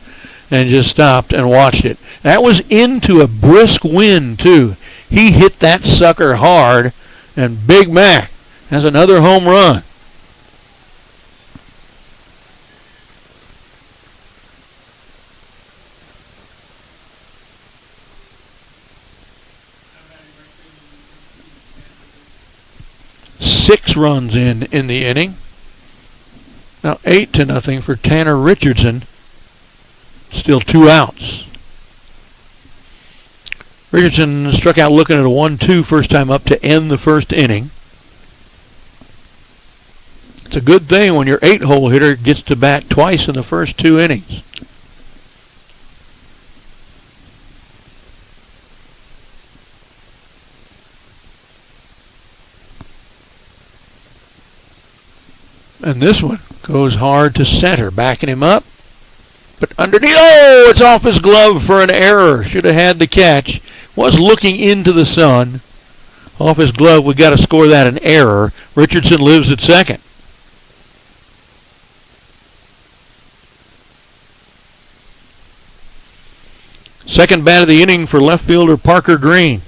just stopped and watched it. That was into a brisk wind, too. He hit that sucker hard, and Big Mac has another home run. Six runs in the inning. Now 8-0 for Tanner Richardson. Still 2 outs. Richardson struck out looking at a 1-2 first time up to end the first inning. It's a good thing when your 8-hole hitter gets to bat twice in the first 2 innings. And this one goes hard to center, backing him up. But underneath, oh, it's off his glove for an error. Should have had the catch. Was looking into the sun. Off his glove, we got to score that an error. Richardson lives at second. Second bat of the inning for left fielder Parker Green.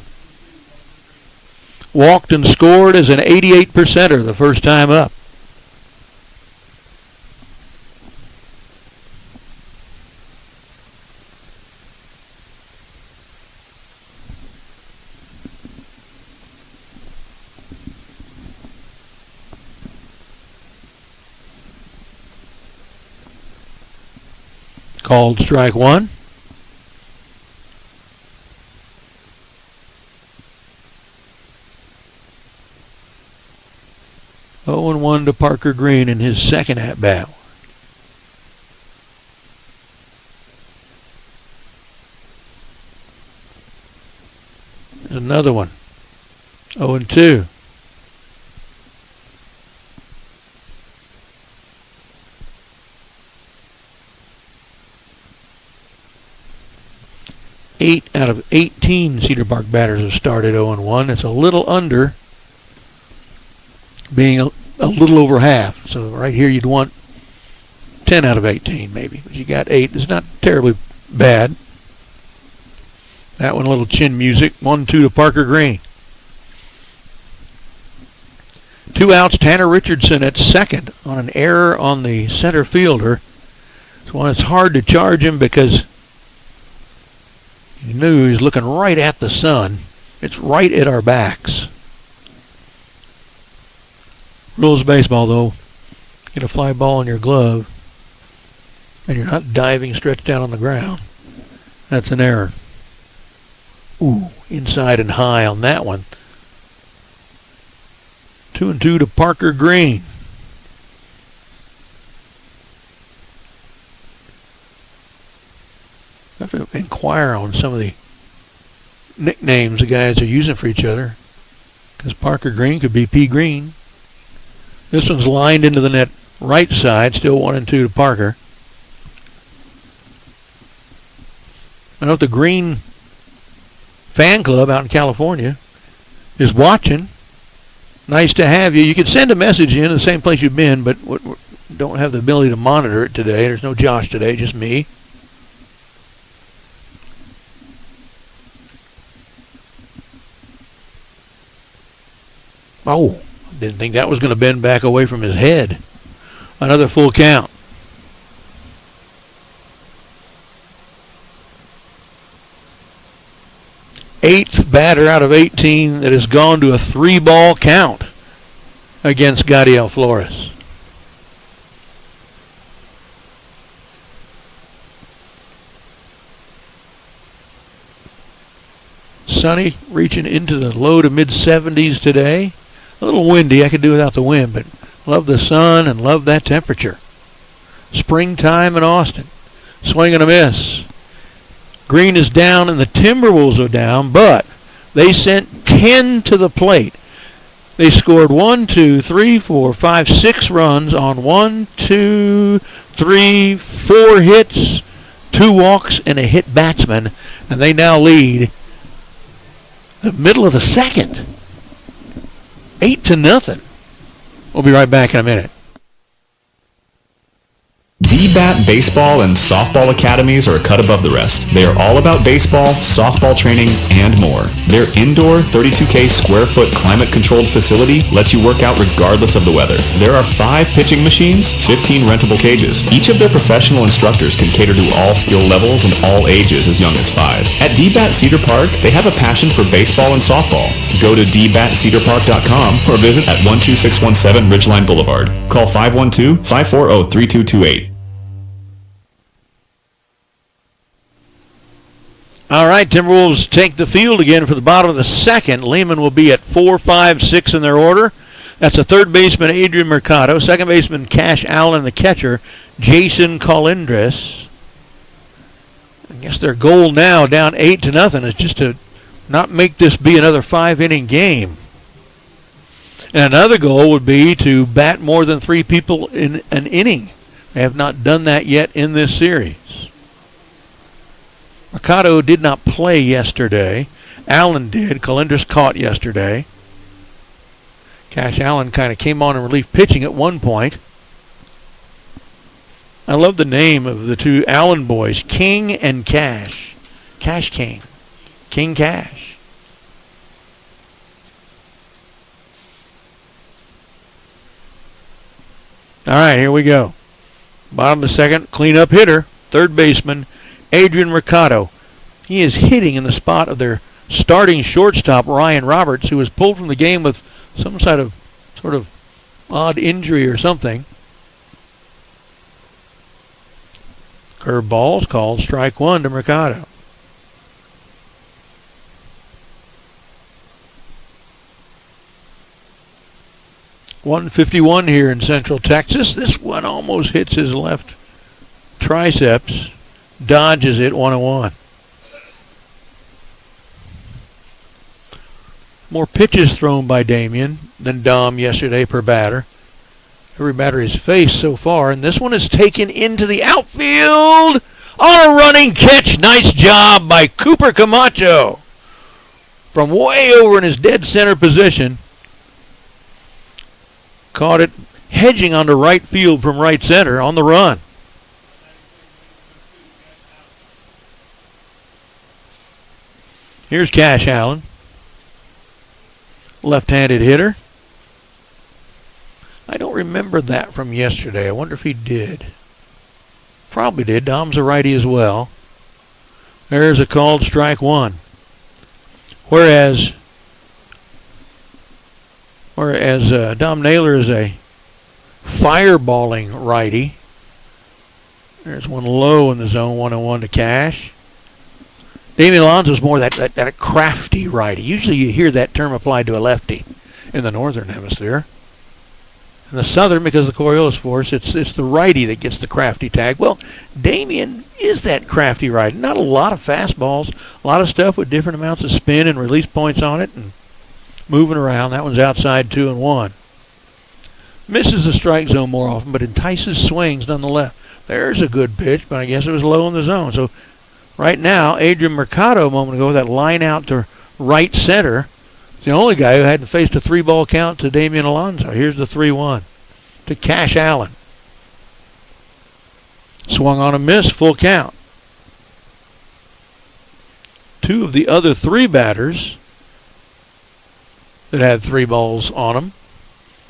Walked and scored as an 88%er the first time up. Called strike one. Oh and 1 to Parker Green in his second at-bat. Another one. 0 and 2. Eight out of 18 Cedar Park batters have started 0 and 1. It's a little under being a little over half. So right here you'd want 10 out of 18 maybe. But you got 8. It's not terribly bad. That one a little chin music. 1-2 to Parker Green. 2 outs. Tanner Richardson at second on an error on the center fielder. So it's hard to charge him because you knew he was looking right at the sun. It's right at our backs. Rules of baseball, though, get a fly ball in your glove, and you're not diving stretched out on the ground. That's an error. Ooh, inside and high on that one. 2 and 2 to Parker Green. I have to inquire on some of the nicknames the guys are using for each other, because Parker Green could be P. Green. This one's lined into the net right side, still 1 and 2 to Parker. I know if the Green fan club out in California is watching, nice to have you. You could send a message in the same place you've been, but don't have the ability to monitor it today. There's no Josh today, just me. Oh, didn't think that was going to bend back away from his head. Another full count. Eighth batter out of 18 that has gone to a 3-ball count against Gadiel Flores. Sunny, reaching into the low to mid 70s today. A little windy. I could do without the wind, but love the sun and love that temperature. Springtime in Austin. Swing and a miss. Green is down and the Timberwolves are down, but they sent 10 to the plate. They scored 1, 2, 3, 4, 5, 6 runs on 1, 2, 3, 4 hits, 2 walks, and a hit batsman, and they now lead the middle of the second. 8-0. We'll be right back in a minute. DBAT Baseball and Softball Academies are a cut above the rest. They are all about baseball, softball training, and more. Their indoor 32K square foot climate controlled facility lets you work out regardless of the weather. There are 5 pitching machines, 15 rentable cages. Each of their professional instructors can cater to all skill levels and all ages as young as 5. At DBAT Cedar Park, they have a passion for baseball and softball. Go to dbatcedarpark.com or visit at 12617 Ridgeline Boulevard. Call 512-540-3228. All right, Timberwolves take the field again for the bottom of the second. Lehman will be at 4, 5, 6 in their order. That's a third baseman, Adrian Mercado. Second baseman, Cash Allen. The catcher, Jason Colindres. I guess their goal now, down 8-0, is just to not make this be another 5-inning game. And another goal would be to bat more than 3 people in an inning. They have not done that yet in this series. Mercado did not play yesterday. Allen did. Colindres caught yesterday. Cash Allen kind of came on in relief pitching at one point. I love the name of the two Allen boys, King and Cash. Cash King. King Cash. All right, here we go. Bottom of the second, cleanup hitter, third baseman, Adrian Mercado. He is hitting in the spot of their starting shortstop, Ryan Roberts, who was pulled from the game with some sort of odd injury or something. Curveball's called strike one to Mercado. .151 here in Central Texas. This one almost hits his left triceps. Dodges it 1-1. More pitches thrown by Damien than Dom yesterday per batter. Every batter is faced so far, and this one is taken into the outfield on a running catch. Nice job by Cooper Camacho from way over in his dead center position. Caught it hedging onto right field from right center on the run. Here's Cash Allen. Left-handed hitter. I don't remember that from yesterday. I wonder if he did. Probably did. Dom's a righty as well. There's a called strike one. Whereas Dom Naylor is a fireballing righty. There's one low in the zone, 1-1 to Cash. Damian Alonso's more that crafty righty. Usually you hear that term applied to a lefty in the northern hemisphere. In the southern, because of the Coriolis force, it's the righty that gets the crafty tag. Well, Damian is that crafty righty. Not a lot of fastballs, a lot of stuff with different amounts of spin and release points on it and moving around. That one's outside 2-1. Misses the strike zone more often, but entices swings nonetheless. There's a good pitch, but I guess it was low in the zone. So right now, Adrian Mercado a moment ago, that line out to right center, is the only guy who hadn't faced a 3-ball count to Damian Alonso. Here's the 3-1 to Cash Allen. Swung on a miss, full count. Two of the other 3 batters that had 3 balls on them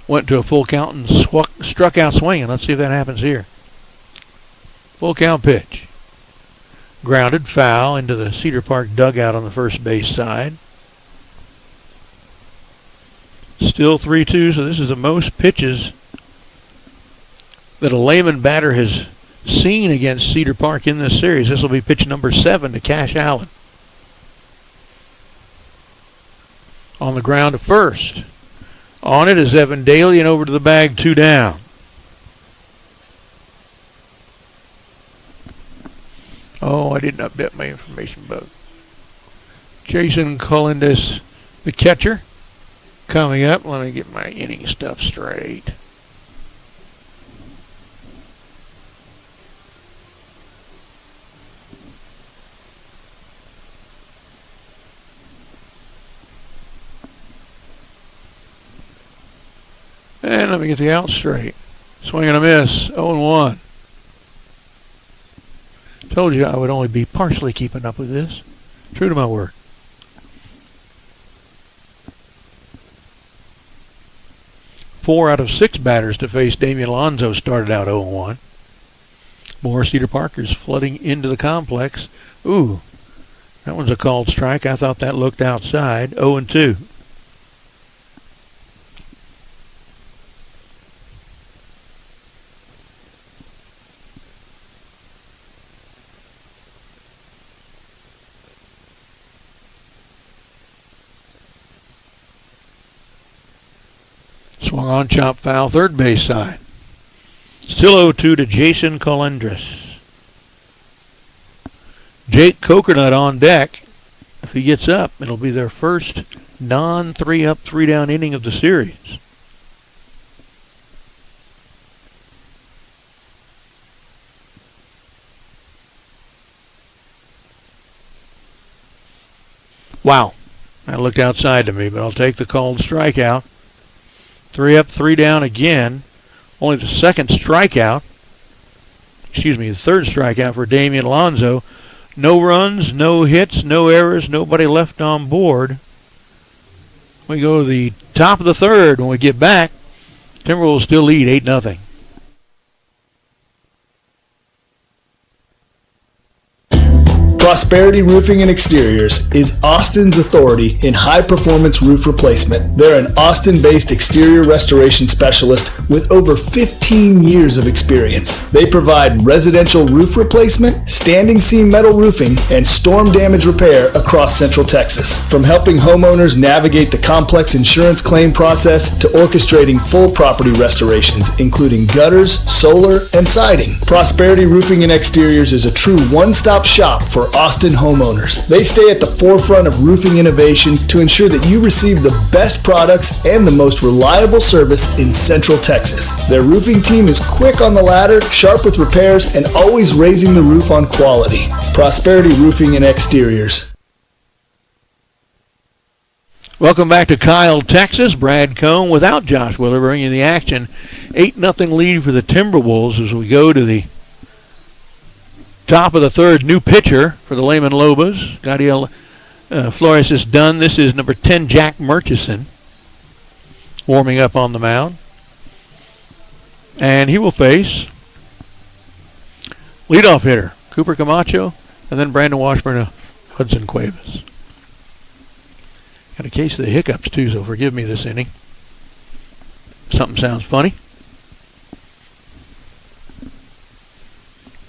went to a full count and struck out swinging. Let's see if that happens here. Full count pitch. Grounded foul into the Cedar Park dugout on the first base side. Still 3-2, so this is the most pitches that a Lehman batter has seen against Cedar Park in this series. This will be pitch number 7 to Cash Allen. On the ground to first. On it is Evan Daly, and over to the bag, 2 down. Oh, I didn't update my information bug. Jason Colindres, the catcher, coming up. Let me get my inning stuff straight. And let me get the out straight. Swing and a miss, 0-1. Told you I would only be partially keeping up with this. True to my word. Four out of 6 batters to face Damian Alonso started out 0-1. More Cedar Parkers flooding into the complex. Ooh, that one's a called strike. I thought that looked outside. 0-2. Swung on, chop foul, third base side. Still 0-2 to Jason Colendres. Jake Coconut on deck. If he gets up, it'll be their first non-3 up, 3 down inning of the series. Wow. That looked outside to me, but I'll take the called strikeout. 3 up, 3 down again. Only the second strikeout. Excuse me, the third strikeout for Damian Alonso. No runs, no hits, no errors, nobody left on board. We go to the top of the third. When we get back, Timberwolves still lead 8-0. Prosperity Roofing and Exteriors is Austin's authority in high-performance roof replacement. They're an Austin-based exterior restoration specialist with over 15 years of experience. They provide residential roof replacement, standing seam metal roofing, and storm damage repair across Central Texas. From helping homeowners navigate the complex insurance claim process to orchestrating full property restorations, including gutters, solar, and siding, Prosperity Roofing and Exteriors is a true one-stop shop for Austin homeowners. They stay at the forefront of roofing innovation to ensure that you receive the best products and the most reliable service in Central Texas. Their roofing team is quick on the ladder, sharp with repairs, and always raising the roof on quality. Prosperity Roofing and Exteriors. Welcome back to Kyle, Texas. Brad Cohn without Josh Willer bringing the action. 8-0 lead for the Timberwolves as we go to the top of the third. New pitcher for the Lehman Lobos. Gadiel Flores is done. This is number 10, Jack Murchison, warming up on the mound. And he will face leadoff hitter Cooper Camacho and then Brandon Washburn of Hudson Cuevas. Got a case of the hiccups too, so forgive me this inning. Something sounds funny.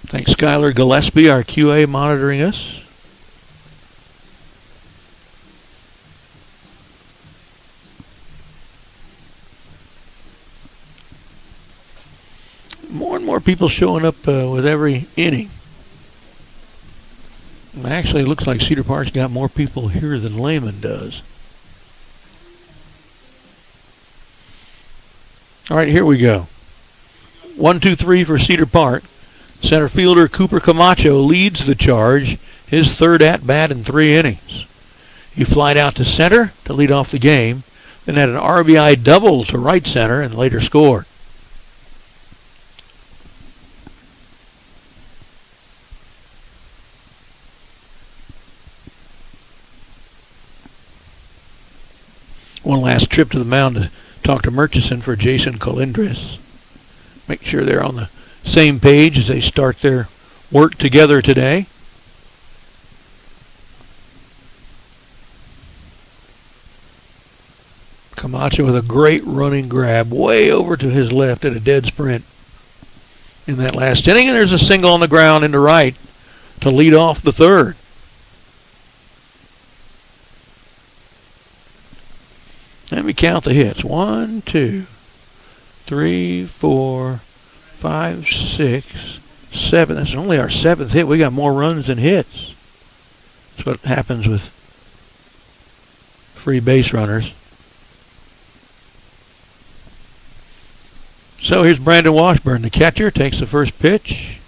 Thanks, Skylar Gillespie, our QA, monitoring us. More and more people showing up with every inning. Actually, it looks like Cedar Park's got more people here than Lehman does. All right, here we go. 1, 2, 3 for Cedar Park. Center fielder Cooper Camacho leads the charge, his third at-bat in 3 innings. He flied out to center to lead off the game, then had an RBI double to right center and later scored. One last trip to the mound to talk to Murchison for Jason Colendres. Make sure they're on the same page as they start their work together today. Camacho with a great running grab way over to his left at a dead sprint in that last inning. And there's a single on the ground into right to lead off the third. Let me count the hits. 1, 2, 3, 4, 5, 6, 7. That's only our 7th hit. We got more runs than hits. That's what happens with free base runners. So here's Brandon Washburn, the catcher, takes the first pitch.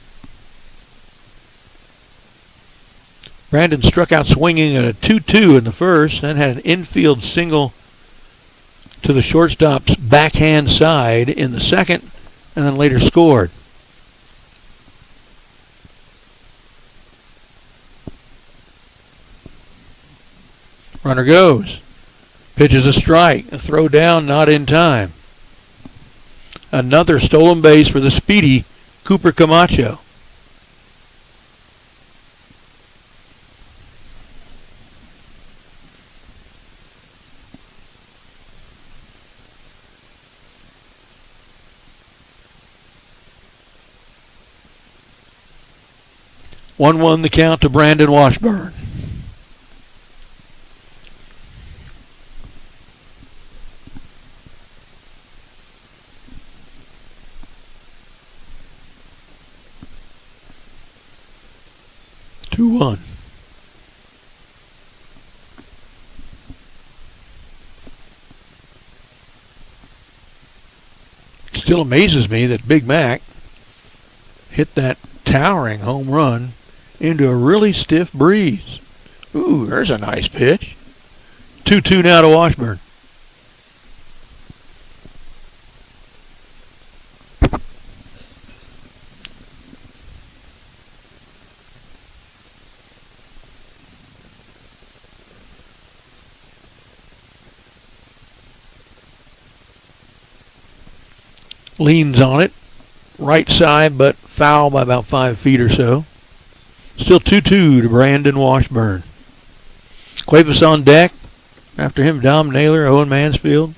Brandon struck out swinging at a 2-2 in the first, then had an infield single to the shortstop's backhand side in the second, and then later scored. Runner goes. Pitches a strike. A throw down, not in time. Another stolen base for the speedy Cooper Camacho. One the count to Brandon Washburn. 2-1. Still amazes me that Big Mac hit that towering home run into a really stiff breeze. Ooh, there's a nice pitch. 2-2 now to Washburn. Leans on it, right side, but foul by about 5 feet or so. Still 2-2 to Brandon Washburn. Cuevas on deck. After him, Dom Naylor, Owen Mansfield.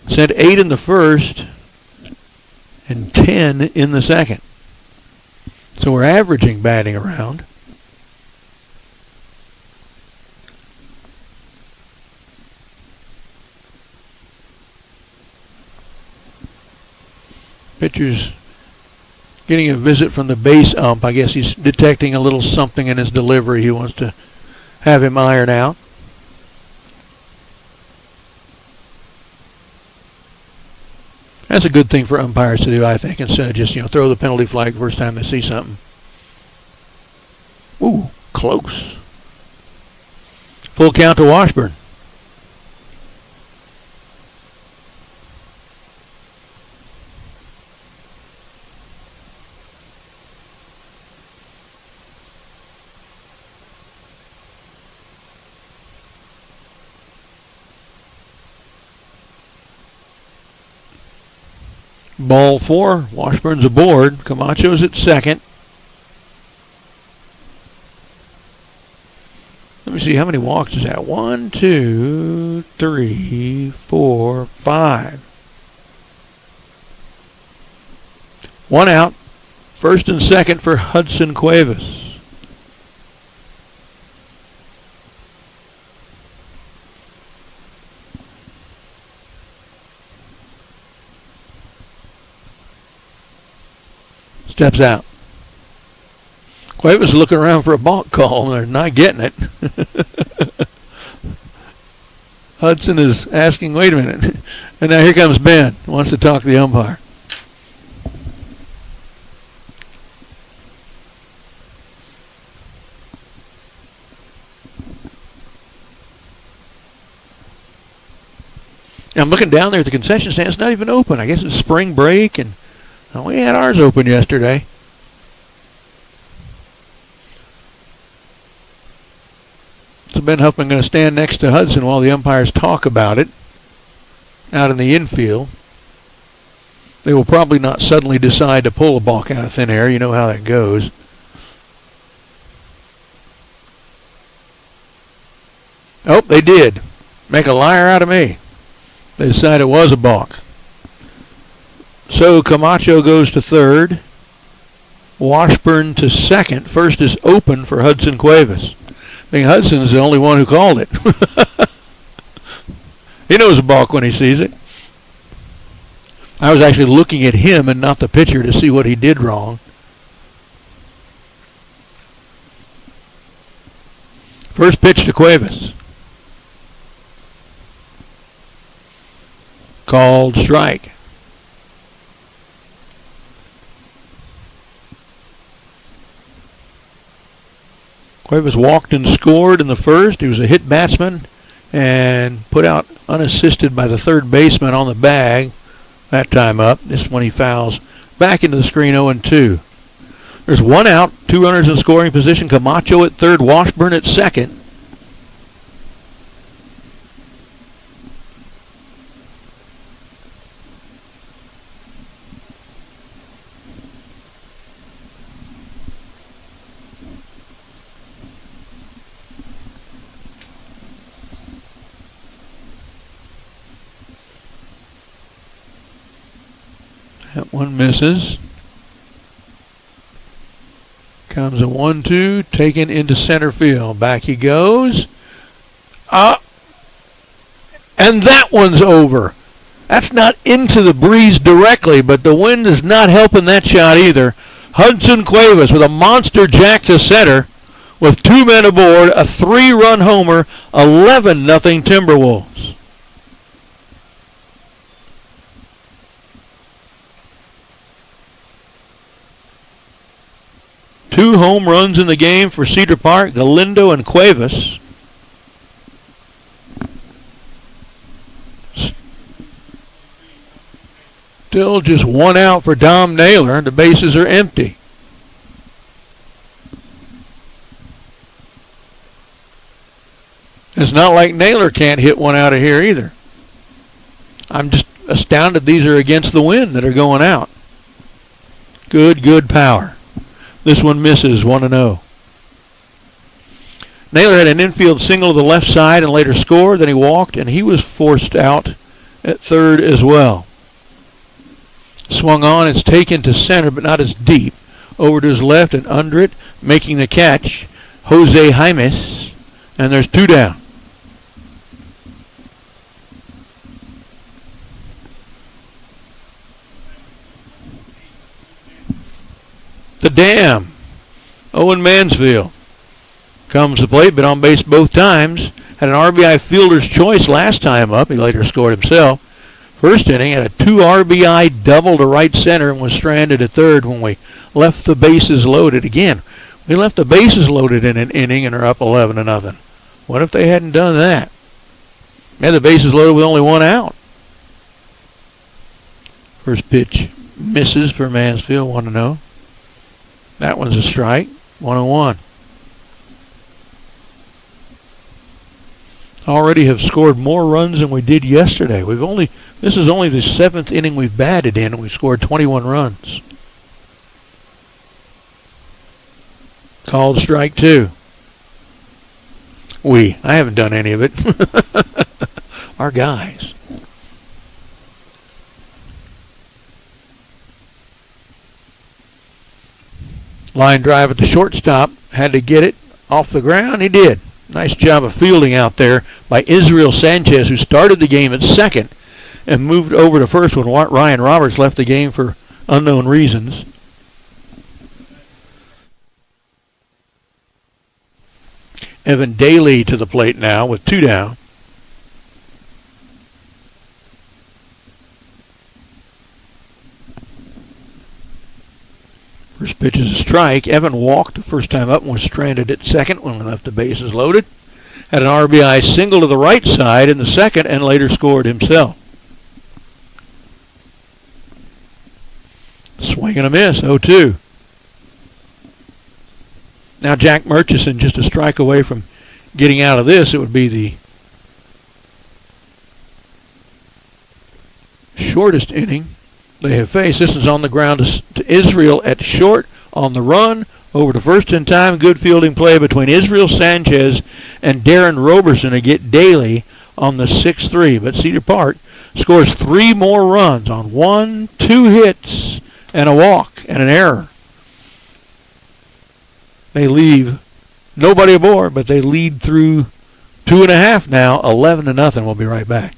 Sent 8 in the first and 10 in the second. So we're averaging batting around. Pitcher's getting a visit from the base ump. I guess he's detecting a little something in his delivery he wants to have him iron out. That's a good thing for umpires to do, I think, instead of just, throw the penalty flag the first time they see something. Ooh, close. Full count to Washburn. Ball 4. Washburn's aboard. Camacho's at second. Let me see, how many walks is that? 1, 2, 3, 4, 5. 1 out. First and second for Hudson Cuevas. Steps out. Cuevas is looking around for a balk call, and they're not getting it. Hudson is asking, wait a minute. And now here comes Ben, wants to talk to the umpire. I'm looking down there at the concession stand. It's not even open. I guess it's spring break, and we had ours open yesterday. So Ben Huffman going to stand next to Hudson while the umpires talk about it out in the infield. They will probably not suddenly decide to pull a balk out of thin air. You know how that goes. Oh, they did. Make a liar out of me. They decided it was a balk. So Camacho goes to third. Washburn to second. First is open for Hudson Cuevas. I think Hudson's the only one who called it. He knows a balk when he sees it. I was actually looking at him and not the pitcher to see what he did wrong. First pitch to Cuevas. Called strike. Cuevas walked and scored in the first. He was a hit batsman and put out unassisted by the third baseman on the bag that time up. This is when he fouls back into the screen 0-2. There's 1 out, 2 runners in scoring position. Camacho at third, Washburn at second. That one misses. Comes a 1-2, taken into center field. Back he goes. And that one's over. That's not into the breeze directly, but the wind is not helping that shot either. Hudson Cuevas with a monster jack to center with 2 men aboard, a 3-run homer, 11-0 Timberwolves. Two home runs in the game for Cedar Park, Galindo and Cuevas. Still just 1 out for Dom Naylor. The bases are empty. It's not like Naylor can't hit one out of here either. I'm just astounded these are against the wind that are going out. Good power. This one misses, 1-0. Naylor had an infield single to the left side and later scored. Then he walked, and he was forced out at third as well. Swung on, it's taken to center, but not as deep. Over to his left and under it, making the catch, Jose Jaimes, and there's 2 down. The Dam. Owen Mansfield comes to plate, been on base both times. Had an RBI fielder's choice last time up. He later scored himself. First inning, had a 2 RBI double to right center and was stranded at third when we left the bases loaded. Again, we left the bases loaded in an inning and are up 11-0. What if they hadn't done that? They had the bases loaded with only 1 out. First pitch misses for Mansfield, 1-0. That one's a strike, 1-1. Already have scored more runs than we did yesterday. This is only the 7th inning we've batted in, and we've scored 21 runs. Called strike 2. I haven't done any of it. Our guys. Line drive at the shortstop. Had to get it off the ground. He did. Nice job of fielding out there by Israel Sanchez, who started the game at second and moved over to first when Ryan Roberts left the game for unknown reasons. Evan Daly to the plate now with 2 down. First pitch is a strike. Evan walked the first time up and was stranded at second when we left the bases loaded. Had an RBI single to the right side in the second and later scored himself. Swing and a miss, 0-2. Now Jack Murchison just a strike away from getting out of this. It would be the shortest inning they have faced. This is on the ground to Israel at short, on the run, over to first in time. Good fielding play between Israel Sanchez and Darren Roberson to get Daly on the 6-3. But Cedar Park scores 3 more runs on 1, 2 hits, and a walk and an error. They leave nobody aboard, but they lead through 2.5 now, 11-0. We'll be right back.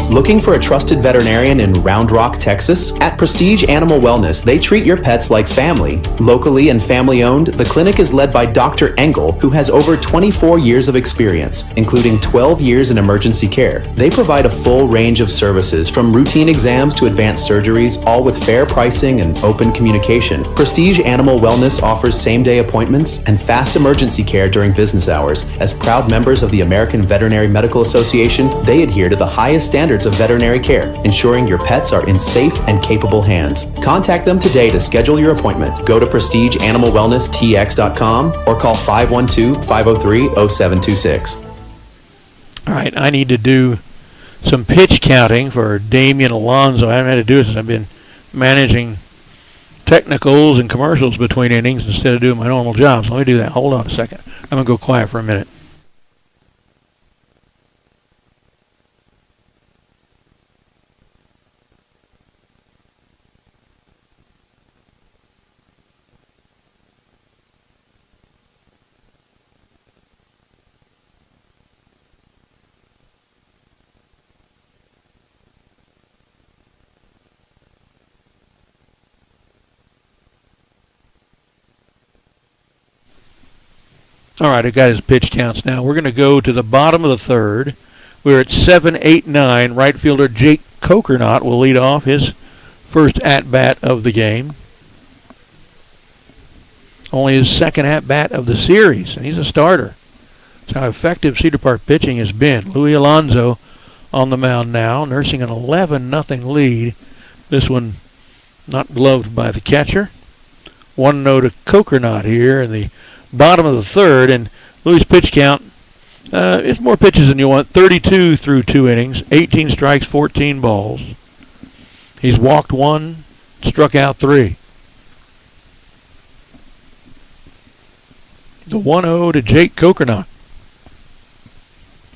Looking for a trusted veterinarian in Round Rock, Texas? At Prestige Animal Wellness, they treat your pets like family. Locally and family-owned, the clinic is led by Dr. Engel, who has over 24 years of experience, including 12 years in emergency care. They provide a full range of services, from routine exams to advanced surgeries, all with fair pricing and open communication. Prestige Animal Wellness offers same-day appointments and fast emergency care during business hours. As proud members of the American Veterinary Medical Association, they adhere to the highest standards of veterinary care, ensuring your pets are in safe and capable hands. Contact them today to schedule your appointment. Go to prestigeanimalwellnesstx.com or call 512-503-0726. All right, I need to do some pitch counting for Damian Alonso. I haven't had to do it since I've been managing technicals and commercials between innings instead of doing my normal job. So let me do that. Hold on a second. I'm going to go quiet for a minute. All right, I got his pitch counts now. We're going to go to the bottom of the third. We're at 7, 8, 9. Right fielder Jake Kokernot will lead off his first at-bat of the game. Only his second at-bat of the series, and he's a starter. That's how effective Cedar Park pitching has been. Luis Alonso on the mound now, nursing an 11-0 lead. This one not gloved by the catcher. 1-0 to Kokernot here in the bottom of the third, and Luis' pitch count, it's more pitches than you want. 32 through 2 innings, 18 strikes, 14 balls. He's walked 1, struck out 3. The 1-0 to Jake Kokernot.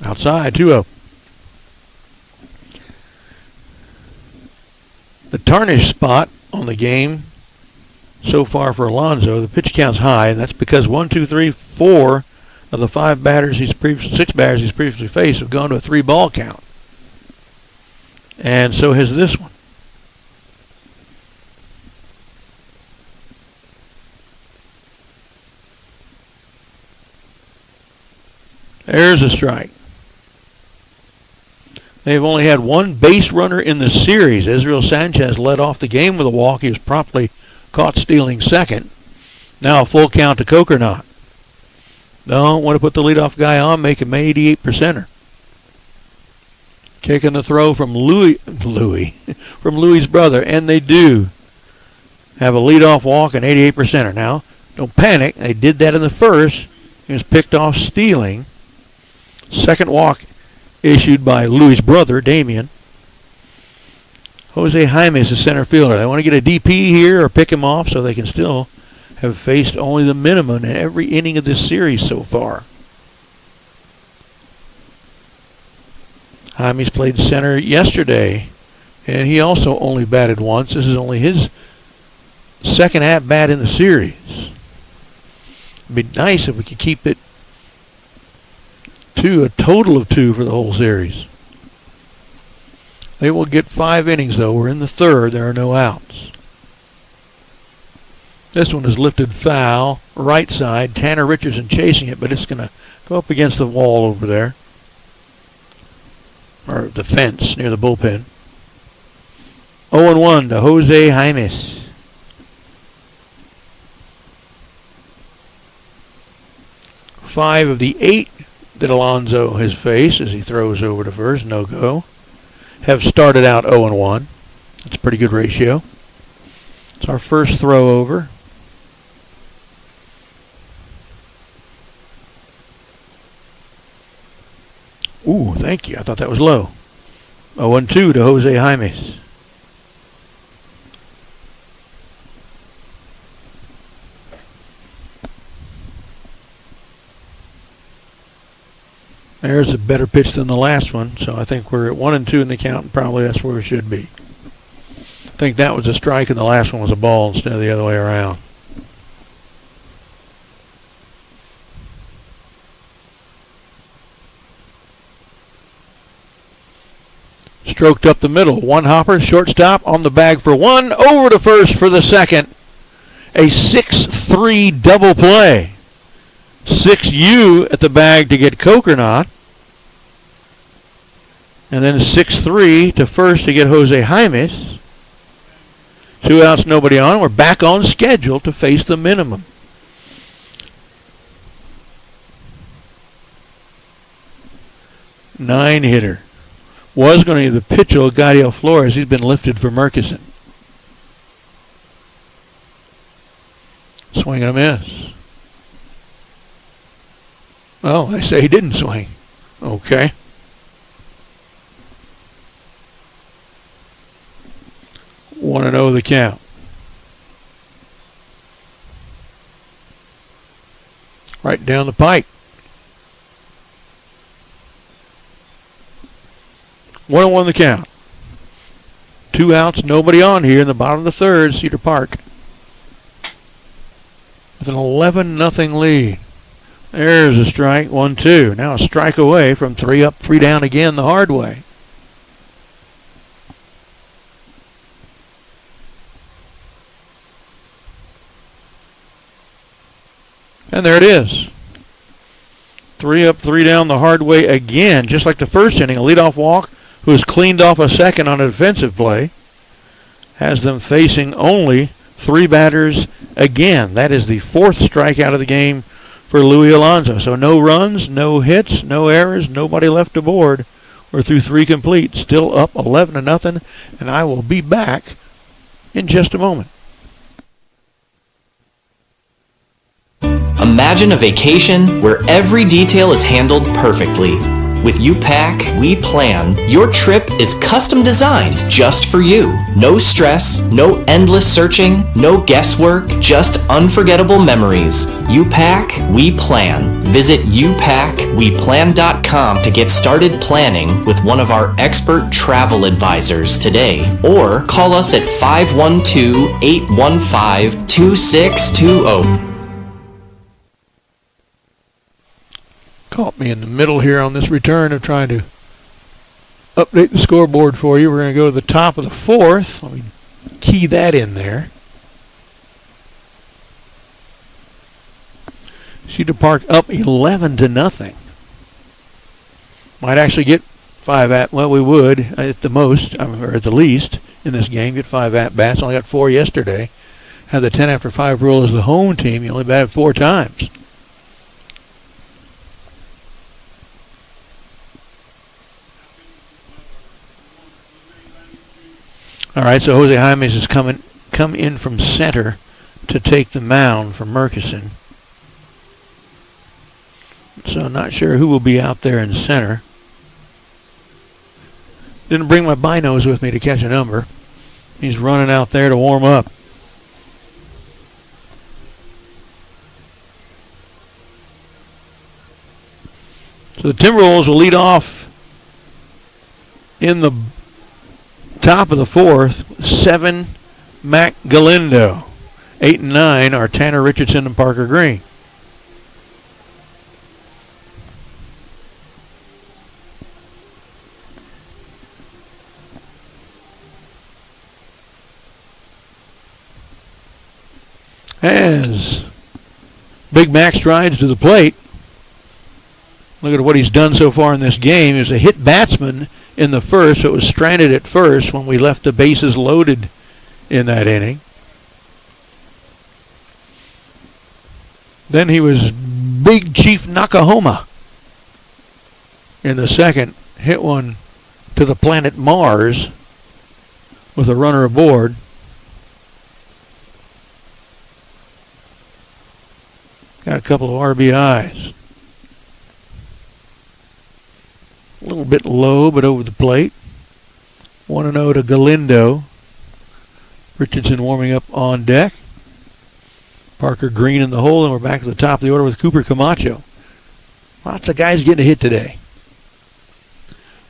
Outside, 2-0. The tarnish spot on the game so far for Alonso, the pitch count's high, and that's because 1, 2, 3, 4 of the 6 batters he's previously faced have gone to a 3-ball count. And so has this one. There's a strike. They've only had one base runner in the series. Israel Sanchez led off the game with a walk. He was promptly caught stealing second. Now a full count to Kokernot. Don't want to put the leadoff guy on, make him 88%er. Kicking the throw from Louis, from Louis' brother, and they do have a leadoff walk and 88%er. Now, don't panic. They did that in the first. He was picked off stealing. Second walk issued by Louis' brother, Damian. Jose Jaime is the center fielder. They want to get a DP here or pick him off so they can still have faced only the minimum in every inning of this series so far. Jaime's played center yesterday, and he also only batted once. This is only his second at-bat in the series. It'd be nice if we could keep it to a total of 2 for the whole series. They will get 5 innings, though. We're in the third. There are no outs. This one is lifted foul, right side. Tanner Richardson chasing it, but it's going to go up against the wall over there. Or the fence near the bullpen. 0-1 to Jose Jaimes. Five of the 8 that Alonso has faced as he throws over to first, no go, have started out 0-1. That's a pretty good ratio. It's our first throw over. Ooh, thank you. I thought that was low. 0-2 to Jose Jaimes. There's a better pitch than the last one, so I think we're at 1-2 in the count, and probably that's where we should be. I think that was a strike, and the last one was a ball instead of the other way around. Stroked up the middle. One hopper, shortstop on the bag for 1, over to first for the second. A 6-3 double play. 6U at the bag to get Kokernot. And then 6-3 to first to get Jose Jaimes. 2 outs, nobody on. We're back on schedule to face the minimum. Nine hitter. Was going to be the pitcher, Gadio Flores. He's been lifted for Murkison. Swing and a miss. Oh, they say he didn't swing. Okay. 1-0 the count. Right down the pipe. 1-1 the count. 2 outs, nobody on here in the bottom of the third, Cedar Park. With an 11-0 lead. There's a strike, 1-2. Now a strike away from 3 up, 3 down again the hard way. And there it is. 3 up, 3 down the hard way again, just like the first inning. A leadoff walk who has cleaned off a second on a defensive play. Has them facing only 3 batters again. That is the 4th strikeout of the game for Louis Alonso. So no runs, no hits, no errors, nobody left aboard. We're through 3 complete, still up 11-0, and I will be back in just a moment. Imagine a vacation where every detail is handled perfectly. With UPack, we plan. Your trip is custom designed just for you. No stress, no endless searching, no guesswork, just unforgettable memories. UPack, we plan. Visit upackweplan.com to get started planning with one of our expert travel advisors today. Or call us at 512-815-2620. Caught me in the middle here on this return of trying to update the scoreboard for you. We're going to go to the top of the 4th. Let me key that in there. Cedar Park up 11-0. Might actually get 5 we would at the most, or at the least in this game, get 5 at-bats. Only got 4 yesterday. Had the 10 after 5 rule as the home team. You only batted 4 times. All right, so Jose Jaimes has come in from center to take the mound for Murkison. So not sure who will be out there in center. Didn't bring my binos with me to catch a number. He's running out there to warm up. So the Timberwolves will lead off in the top of the 4th, 7, Mac Galindo. 8 and 9 are Tanner Richardson and Parker Green. As Big Mac strides to the plate, look at what he's done so far in this game. He was a hit batsman in the first, so it was stranded at first when we left the bases loaded in that inning. Then he was Big Chief Nakahoma in the second. Hit one to the planet Mars with a runner aboard. Got a couple of RBIs. A little bit low, but over the plate. 1-0 to Galindo. Richardson warming up on deck. Parker Green in the hole, and we're back to the top of the order with Cooper Camacho. Lots of guys getting a hit today.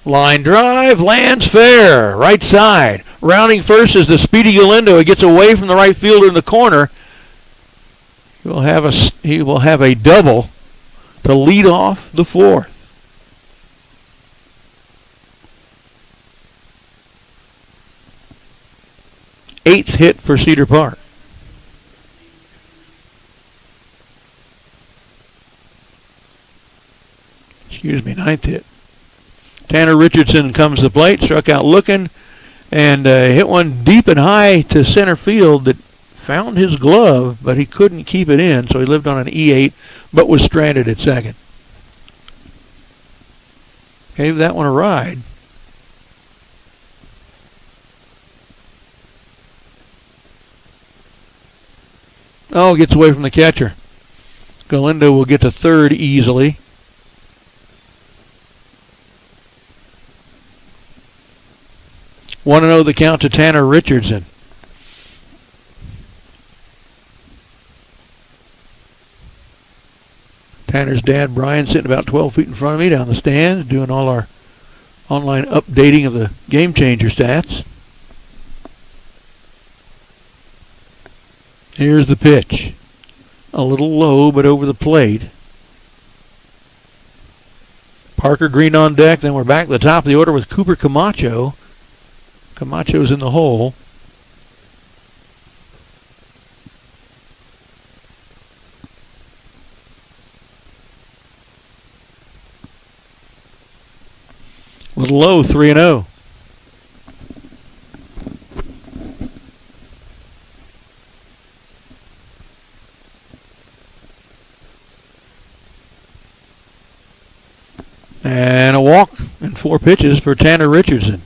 Line drive, lands fair, right side. Rounding first is the speedy Galindo. He gets away from the right fielder in the corner. He will have a double to lead off the 4th. Eighth hit for Cedar Park. Ninth hit. Tanner Richardson comes to the plate, struck out looking, and hit one deep and high to center field that found his glove, but he couldn't keep it in, so he lived on an E8, but was stranded at second. Gave that one a ride. Oh, gets away from the catcher. Galindo will get to third easily. Want to know the count to Tanner Richardson. Tanner's dad, Brian, sitting about 12 feet in front of me down the stands, doing all our online updating of the Game Changer stats. Here's the pitch. A little low, but over the plate. Parker Green on deck. Then we're back to the top of the order with Cooper Camacho. Camacho's in the hole. Little low, 3-0. And a walk and 4 pitches for Tanner Richardson.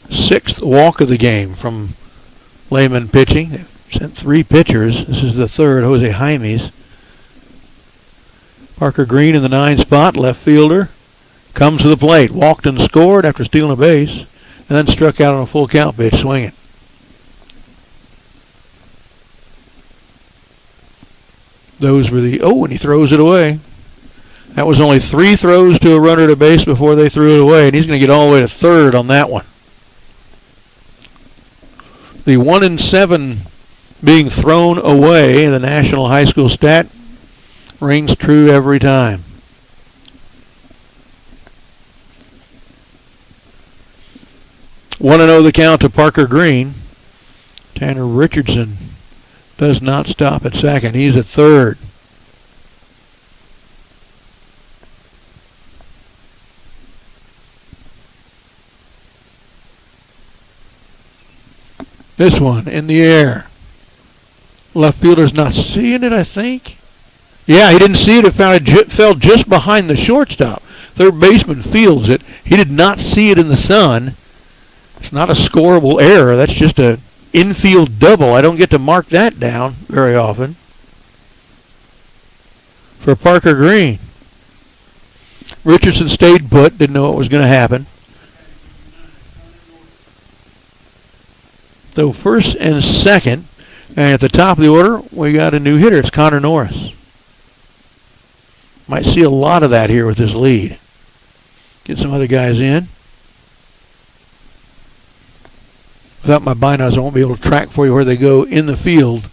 6th walk of the game from Lehman pitching. They've sent 3 pitchers. This is the 3rd, Jose Jaimes. Parker Green in the 9 spot, left fielder. Comes to the plate, walked and scored after stealing a base, and then struck out on a full count pitch swinging. Those were the, and he throws it away. That was only 3 throws to a runner to base before they threw it away, and he's going to get all the way to 3rd on that one. The 1-7 being thrown away in the National High School stat rings true every time. One and 0 the count to Parker Green. Tanner Richardson does not stop at second. He's at 3rd. This one in the air. Left fielder's not seeing it, I think. Yeah, he didn't see it. It fell just behind the shortstop. Third baseman fields it. He did not see it in the sun. It's not a scoreable error. That's just an infield double. I don't get to mark that down very often. For Parker Green. Richardson stayed put. Didn't know what was going to happen. So first and second. And at the top of the order, we got a new hitter. It's Connor Norris. Might see a lot of that here with this lead. Get some other guys in. Without my binos, I won't be able to track for you where they go in the field.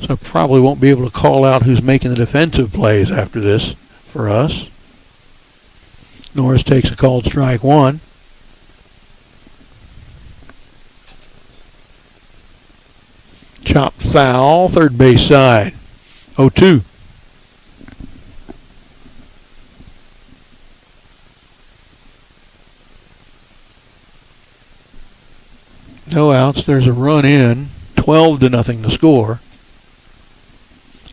So I probably won't be able to call out who's making the defensive plays after this for us. Norris takes a called strike 1. Chop foul, third base side. 0-2. No outs. There's a run in. 12-0 to score.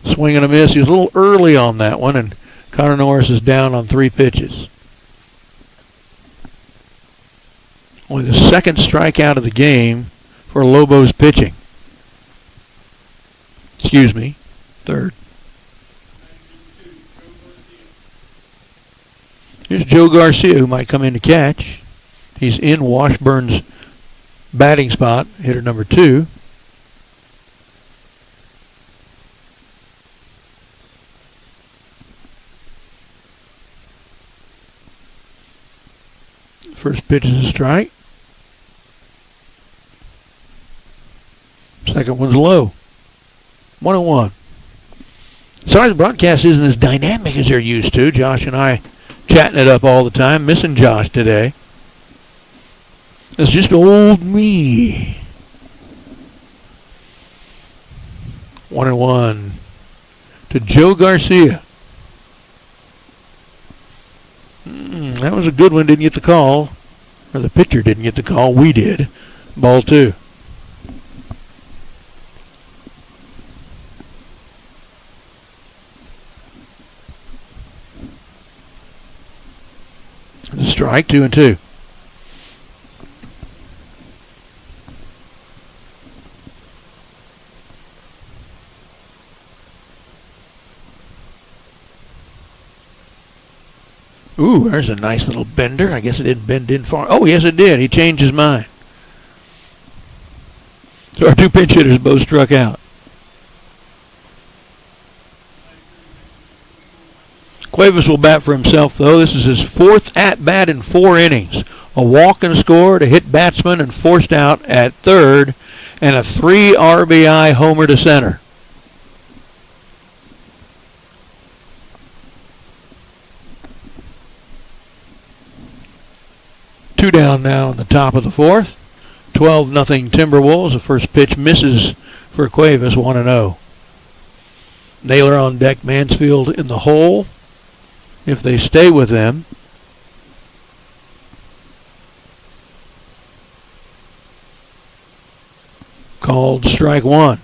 Swing and a miss. He was a little early on that one, and Connor Norris is down on 3 pitches. Only the second strikeout of the game for Lobos pitching. Excuse me, 3rd. Here's Joe Garcia, who might come in to catch. He's in Washburn's batting spot, hitter number 2. First pitch is a strike. Second one's low. 1-1. Sorry the broadcast isn't as dynamic as they're used to. Josh and I chatting it up all the time. Missing Josh today. It's just old me. 1-1 to Joe Garcia. That was a good one. Didn't get the call. Or the pitcher didn't get the call. We did. Ball 2. The strike, 2-2. Ooh, there's a nice little bender. I guess it didn't bend in far. Oh, yes, it did. He changed his mind. So our 2 pinch hitters both struck out. Cuevas will bat for himself, though. This is his 4th at-bat in 4 innings. A walk and a score, a hit batsman, and forced out at 3rd, and a 3 RBI homer to center. Two down now in the top of the 4th. 12-0 Timberwolves. The first pitch misses for Cuevas, 1-0. Naylor on deck, Mansfield in the hole. if they stay with them. Called strike one.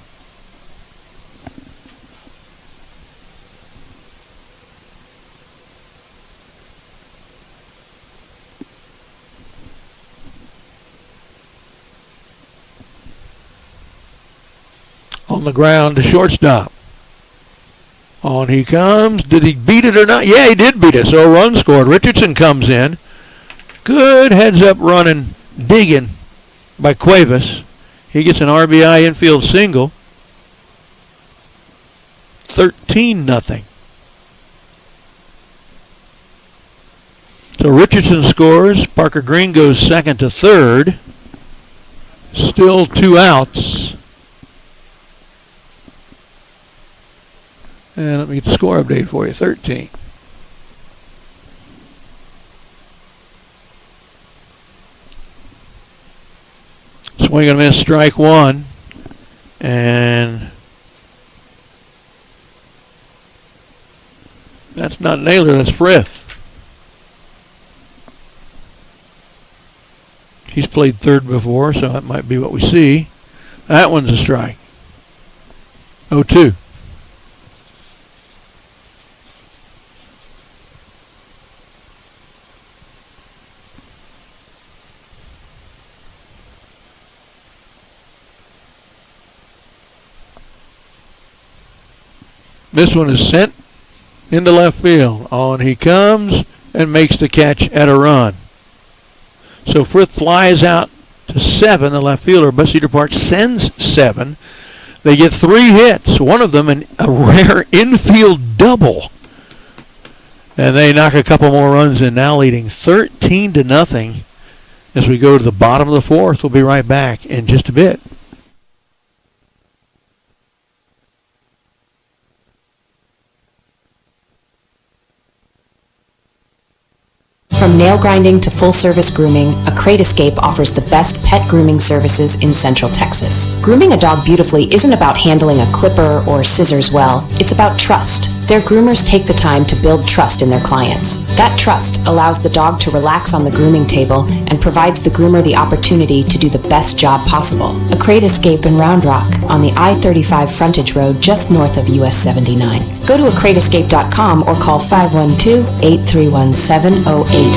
On the ground to shortstop. On he comes. Did he beat it or not? Yeah, he did beat it. So a run scored. Richardson comes in. Good heads-up running, digging by Cuevas. He gets an RBI infield single. 13-0. So Richardson scores. Parker Green goes second to third. Still 2 outs. And let me get the score update for you. 13. Swing and a miss, strike one. And that's not Naylor, that's Frith. He's played third before, so that might be what we see. That one's a strike. 0-2. This one is sent into left field. On he comes and makes the catch at a run. So Frith flies out to 7, the left fielder, but Cedar Park sends 7. They get 3 hits, one of them a rare infield double. And they knock a couple more runs in, now leading 13-0 as we go to the bottom of the 4th. We'll be right back in just a bit. From nail grinding to full-service grooming, A Crate Escape offers the best pet grooming services in Central Texas. Grooming a dog beautifully isn't about handling a clipper or scissors well. It's about trust. Their groomers take the time to build trust in their clients. That trust allows the dog to relax on the grooming table and provides the groomer the opportunity to do the best job possible. A Crate Escape in Round Rock on the I-35 frontage road just north of US 79. Go to acrateescape.com or call 512-831-7088.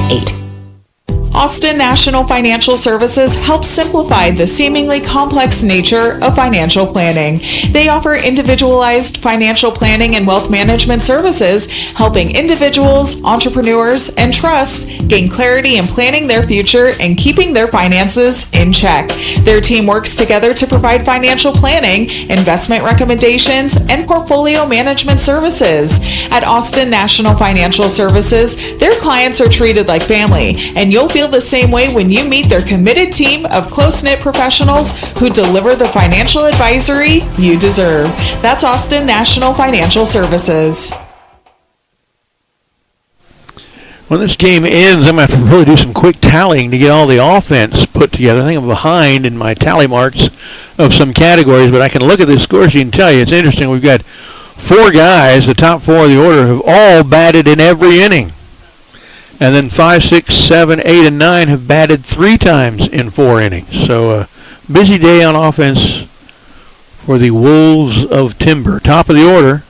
Austin National Financial Services helps simplify the seemingly complex nature of financial planning. They offer individualized financial planning and wealth management services, helping individuals, entrepreneurs, and trusts gain clarity in planning their future and keeping their finances in check. Their team works together to provide financial planning, investment recommendations, and portfolio management services. At Austin National Financial Services, their clients are treated like family, and you'll feel the same way when you meet their committed team of close-knit professionals who deliver the financial advisory you deserve. That's Austin National Financial Services. When this game ends, I'm going to have to really do some quick tallying to get all the offense put together. I think I'm behind in my tally marks of some categories, but I can look at this score sheet and tell you it's interesting. We've got 4 guys, the top 4 of the order, have all batted in every inning. And then 5, 6, 7, 8, and 9 have batted 3 times in 4 innings. So busy day on offense for the Wolves of Timber. Top of the order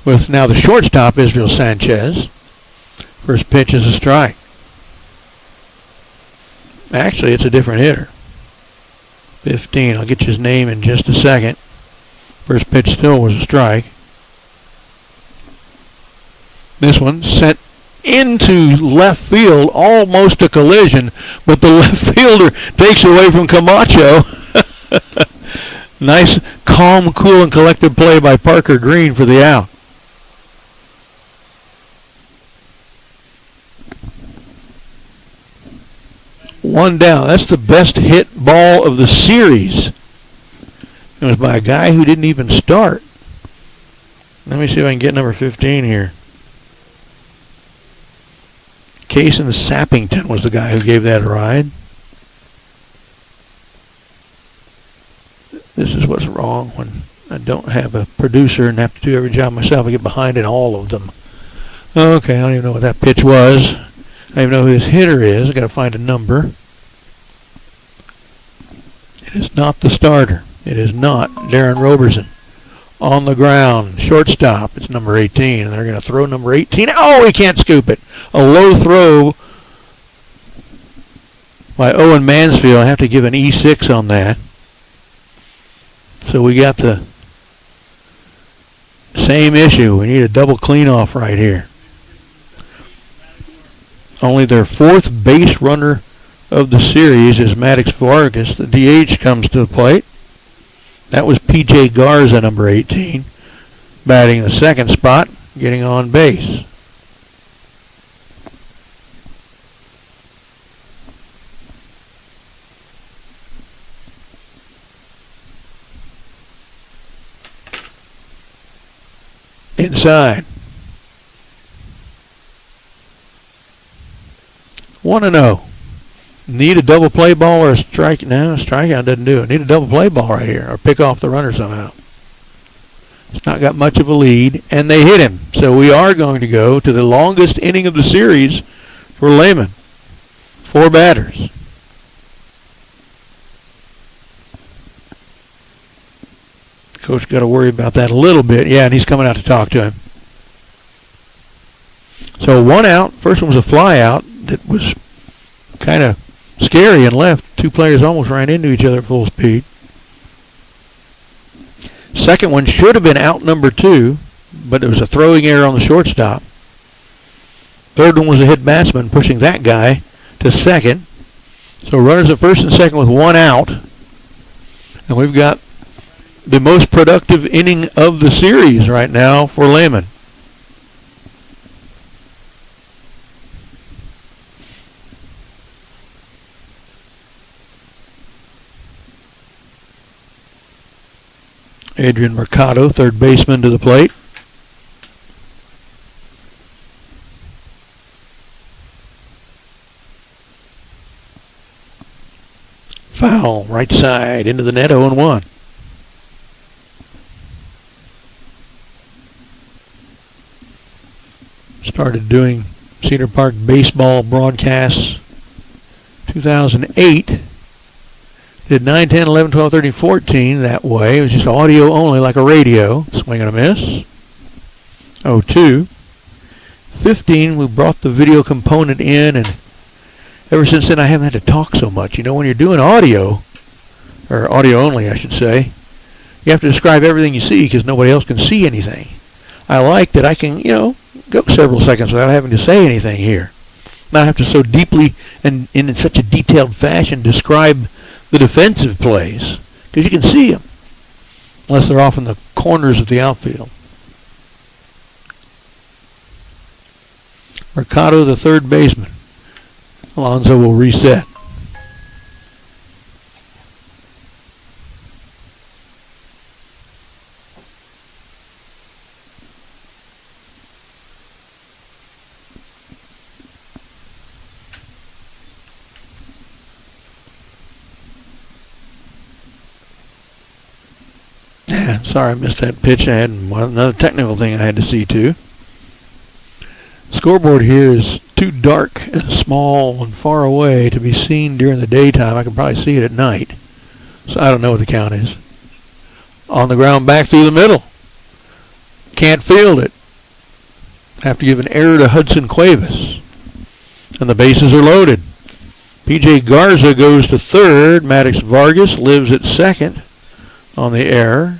with now the shortstop, Israel Sanchez. First pitch is a strike. Actually, it's a different hitter. 15. I'll get you his name in just a second. First pitch still was a strike. This one sent into left field, almost a collision, but the left fielder takes away from Camacho. Nice, calm, cool, and collected play by Parker Green for the out. One down. That's the best hit ball of the series. It was by a guy who didn't even start. Let me see if I can get number 15 here. Cason Sappington was the guy who gave that a ride. This is what's wrong when I don't have a producer and have to do every job myself. I get behind in all of them. Okay, I don't even know what that pitch was. I don't even know who this hitter is. I got to find a number. It is not the starter. It is not Darren Roberson. On the ground, shortstop. It's number 18, and they're going to throw number 18. Oh, he can't scoop it. A low throw by Owen Mansfield. I have to give an E6 on that. So we got the same issue. We need a double cleanoff right here. Only their fourth base runner of the series is Maddox Vargas. The DH comes to the plate. That was P.J. Garza, number 18, batting the second spot, getting on base. Inside. 1-0. Need a double play ball or a strike? No, a strikeout doesn't do it. Need a double play ball right here or pick off the runner somehow. It's not got much of a lead, and they hit him. So we are going to go to the longest inning of the series for Lehman. 4 batters. Coach got to worry about that a little bit. Yeah, and he's coming out to talk to him. So 1 out. First one was a fly out that was kind of scary and left. 2 players almost ran into each other at full speed. Second one should have been out number 2, but there was a throwing error on the shortstop. Third one was a hit batsman pushing that guy to second. So runners at first and second with 1 out. And we've got the most productive inning of the series right now for Lehman. Adrian Mercado, third baseman, to the plate. Foul, right side, into the net, 0-1. Started doing Cedar Park baseball broadcasts 2008. Did 9, 10, 11, 12, 13, 14 that way. It was just audio only, like a radio. Swing and a miss. 0-2. 15, we brought the video component in, and ever since then I haven't had to talk so much. You know, when you're doing audio, or audio only I should say, you have to describe everything you see because nobody else can see anything. I like that I can, you know, go several seconds without having to say anything here. Not have to so deeply and in such a detailed fashion describe the defensive plays, because you can see them, unless they're off in the corners of the outfield. Mercado, the third baseman. Alonso will reset. Yeah, sorry I missed that pitch. I had another technical thing I had to see too. Scoreboard here is too dark and small and far away to be seen during the daytime. I can probably see it at night. So I don't know what the count is. On the ground, back through the middle. Can't field it. Have to give an error to Hudson Cuevas. And the bases are loaded. P.J. Garza goes to third. Maddox Vargas lives at second on the error.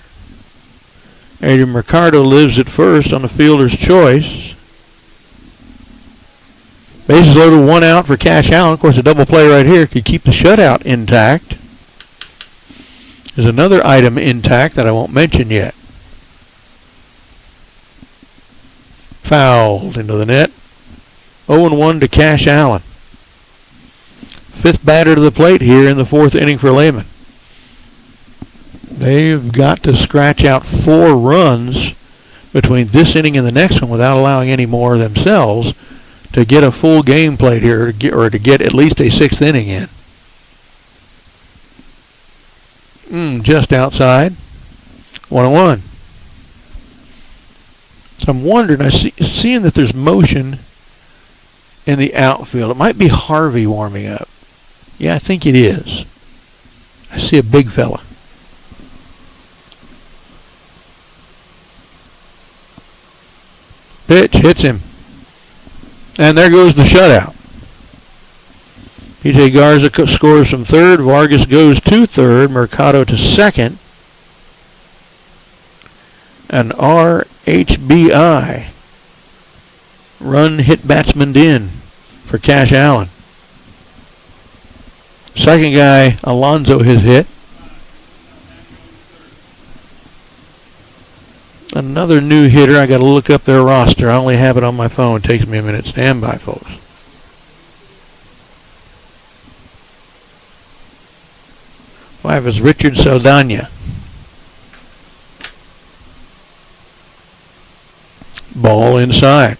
Adrian Mercado lives at first on the fielder's choice. Bases loaded, 1 out for Cash Allen. Of course, a double play right here could keep the shutout intact. There's another item intact that I won't mention yet. Fouled into the net. 0-1 to Cash Allen. 5th batter to the plate here in the 4th inning for Lehman. They've got to scratch out 4 runs between this inning and the next one without allowing any more themselves to get a full game played here, or to get at least a 6th inning in. Just outside. 1-1. So I'm wondering, seeing that there's motion in the outfield. It might be Harvey warming up. Yeah, I think it is. I see a big fella. Pitch hits him. And there goes the shutout. P.J. Garza scores from third. Vargas goes to third. Mercado to second. And RHBI. Run hit batsman in for Cash Allen. Second guy, Alonso, his hit. Another new hitter. I got to look up their roster. I only have it on my phone. It takes me a minute. Stand by, folks. Five is Richard Saldana. Ball inside.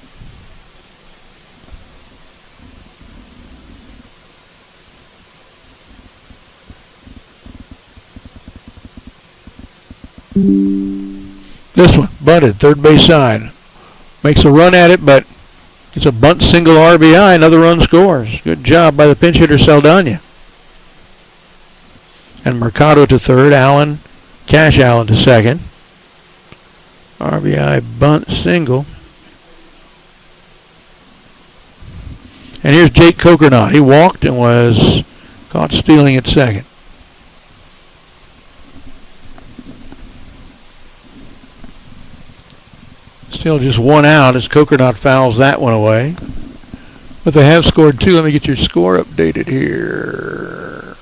This one, butted, third base side. Makes a run at it, but it's a bunt single RBI. Another run scores. Good job by the pinch hitter Saldana. And Mercado to third. Allen, Cash Allen to second. RBI bunt single. And here's Jake Coconut. He walked and was caught stealing at second. Still just one out as Coconut fouls that one away. But they have scored two. Let me get your score updated here.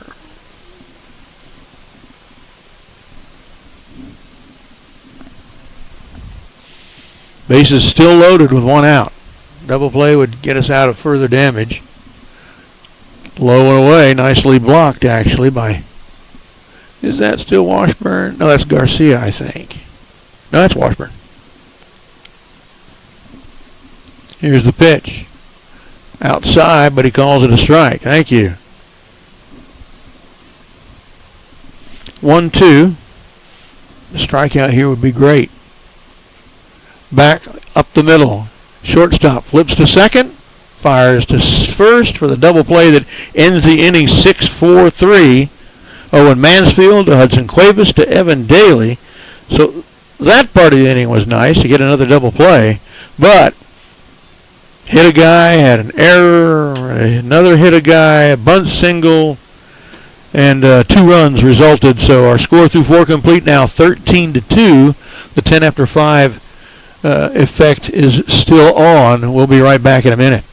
Bases still loaded with one out. Double play would get us out of further damage. Low and away. Nicely blocked, actually, by... Is that still Washburn? No, that's Garcia, I think. No, that's Washburn. Here's the pitch. Outside, but he calls it a strike. Thank you. 1-2. The strikeout here would be great. Back up the middle. Shortstop flips to second. Fires to first for the double play that ends the inning 6-4-3. Owen Mansfield to Hudson Cuevas to Evan Daly. So that part of the inning was nice to get another double play. But hit a guy, had an error, another hit a guy, a bunt single, and 2 runs resulted. So our score through 4 complete now 13-2. The 10 after 5 effect is still on. We'll be right back in a minute.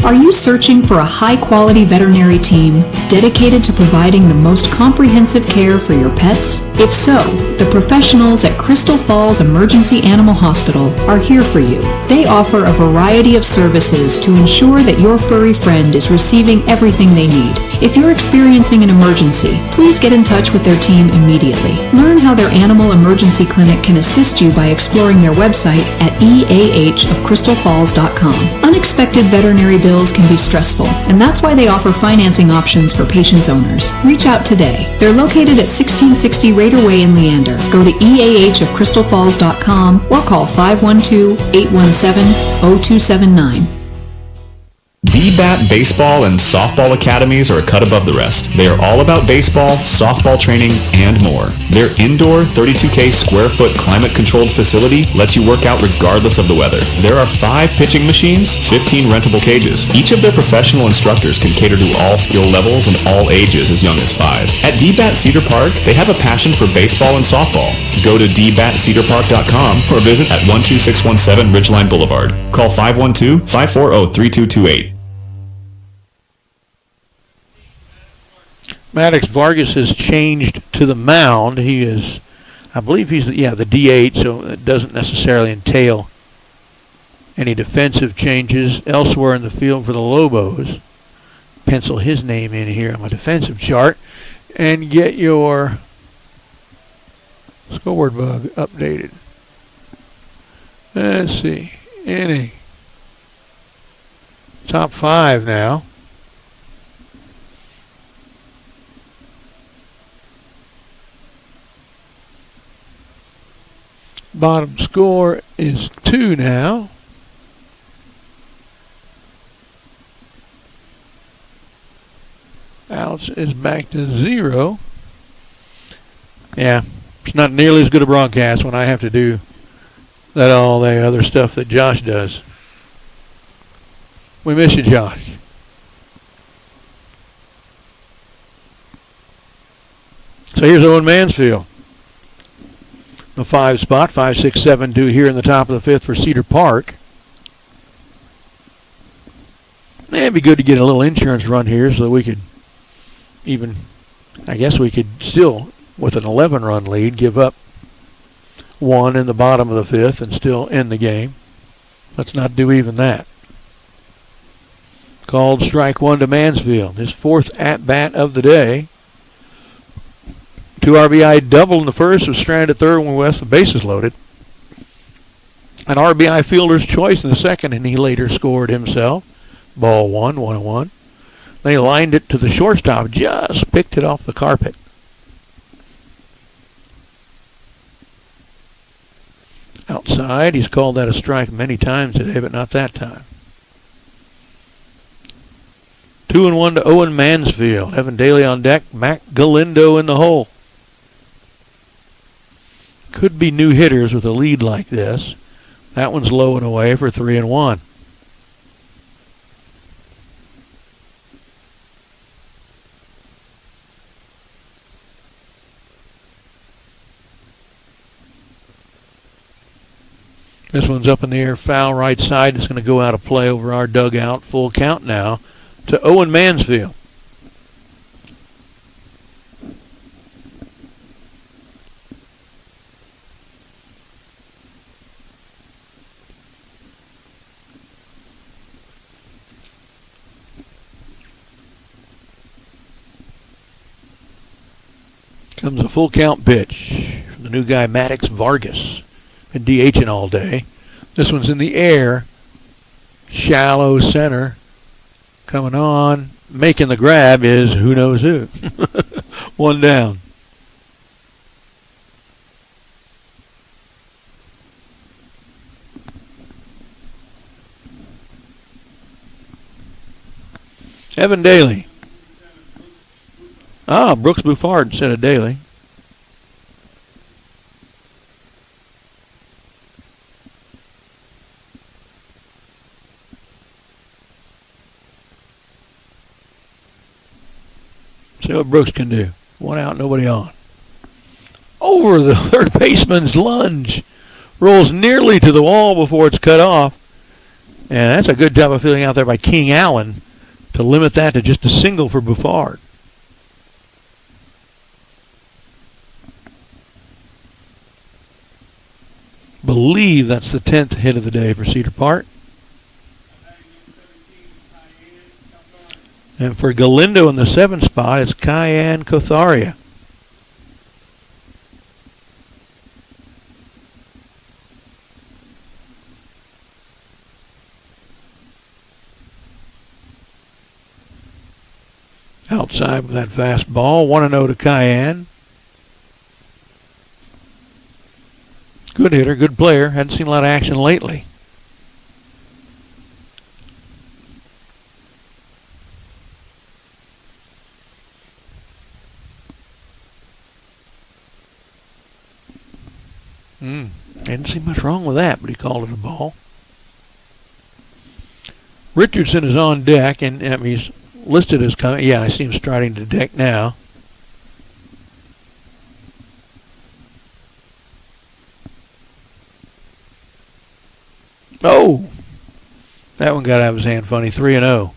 Are you searching for a high-quality veterinary team dedicated to providing the most comprehensive care for your pets? If so, the professionals at Crystal Falls Emergency Animal Hospital are here for you. They offer a variety of services to ensure that your furry friend is receiving everything they need. If you're experiencing an emergency, please get in touch with their team immediately. Learn how their animal emergency clinic can assist you by exploring their website at eahofcrystalfalls.com. Unexpected veterinary bills can be stressful, and that's why they offer financing options for patients' owners. Reach out today. They're located at 1660 Raider Way in Leander. Go to eahofcrystalfalls.com or call 512-817-0279. D-Bat Baseball and Softball Academies are a cut above the rest. They are all about baseball, softball training, and more. Their indoor 32K square foot climate-controlled facility lets you work out regardless of the weather. There are 5 pitching machines, 15 rentable cages. Each of their professional instructors can cater to all skill levels and all ages as young as 5. At D-Bat Cedar Park, they have a passion for baseball and softball. Go to dbatcedarpark.com or visit at 12617 Ridgeline Boulevard. Call 512-540-3228. Maddox Vargas has changed to the mound. He is, I believe he's the DH, so it doesn't necessarily entail any defensive changes. Elsewhere in the field for the Lobos, pencil his name in here on my defensive chart and get your scoreboard bug updated. Let's see. Inning Top 5 now. Bottom score is 2 now. Outs is back to 0. Yeah, it's not nearly as good a broadcast when I have to do all the other stuff that Josh does. We miss you, Josh. So here's Owen Mansfield. The 5 spot, 5, 6, 7 due here in the top of the 5th for Cedar Park. It'd be good to get a little insurance run here so that we could even, I guess we could still, with an 11-run lead, give up 1 in the bottom of the 5th and still end the game. Let's not do even that. Called strike 1 to Mansfield. His 4th at-bat of the day. 2 RBI double in the first, was stranded at third when West the bases loaded. An RBI fielder's choice in the second, and he later scored himself. Ball 1-1. They lined it to the shortstop, just picked it off the carpet. Outside, he's called that a strike many times today, but not that time. 2-1 to Owen Mansfield. Evan Daly on deck, Mac Galindo in the hole. Could be new hitters with a lead like this. That one's low and away for 3-1. This one's up in the air, foul right side. It's going to go out of play over our dugout. Full count now to Owen Mansfield. Comes a full count pitch from the new guy, Maddox Vargas. Been DHing all day. This one's in the air. Shallow center. Coming on. Making the grab is who knows who. 1 down. Evan Daly. Brooks Buffard instead of Daly. See what Brooks can do. 1 out, nobody on. Over the third baseman's lunge. Rolls nearly to the wall before it's cut off. And that's a good job of fielding out there by King Allen to limit that to just a single for Buffard. Believe that's the 10th hit of the day for Cedar Park. And for Galindo in the 7th spot, it's Cayenne Cotharia. Outside with that fastball. 1-0 to Cayenne. Good hitter, good player. Hadn't seen a lot of action lately. Didn't see much wrong with that, but he called it a ball. Richardson is on deck, and he's listed as coming. Yeah, I see him striding to deck now. Oh! That one got out of his hand funny. 3-0.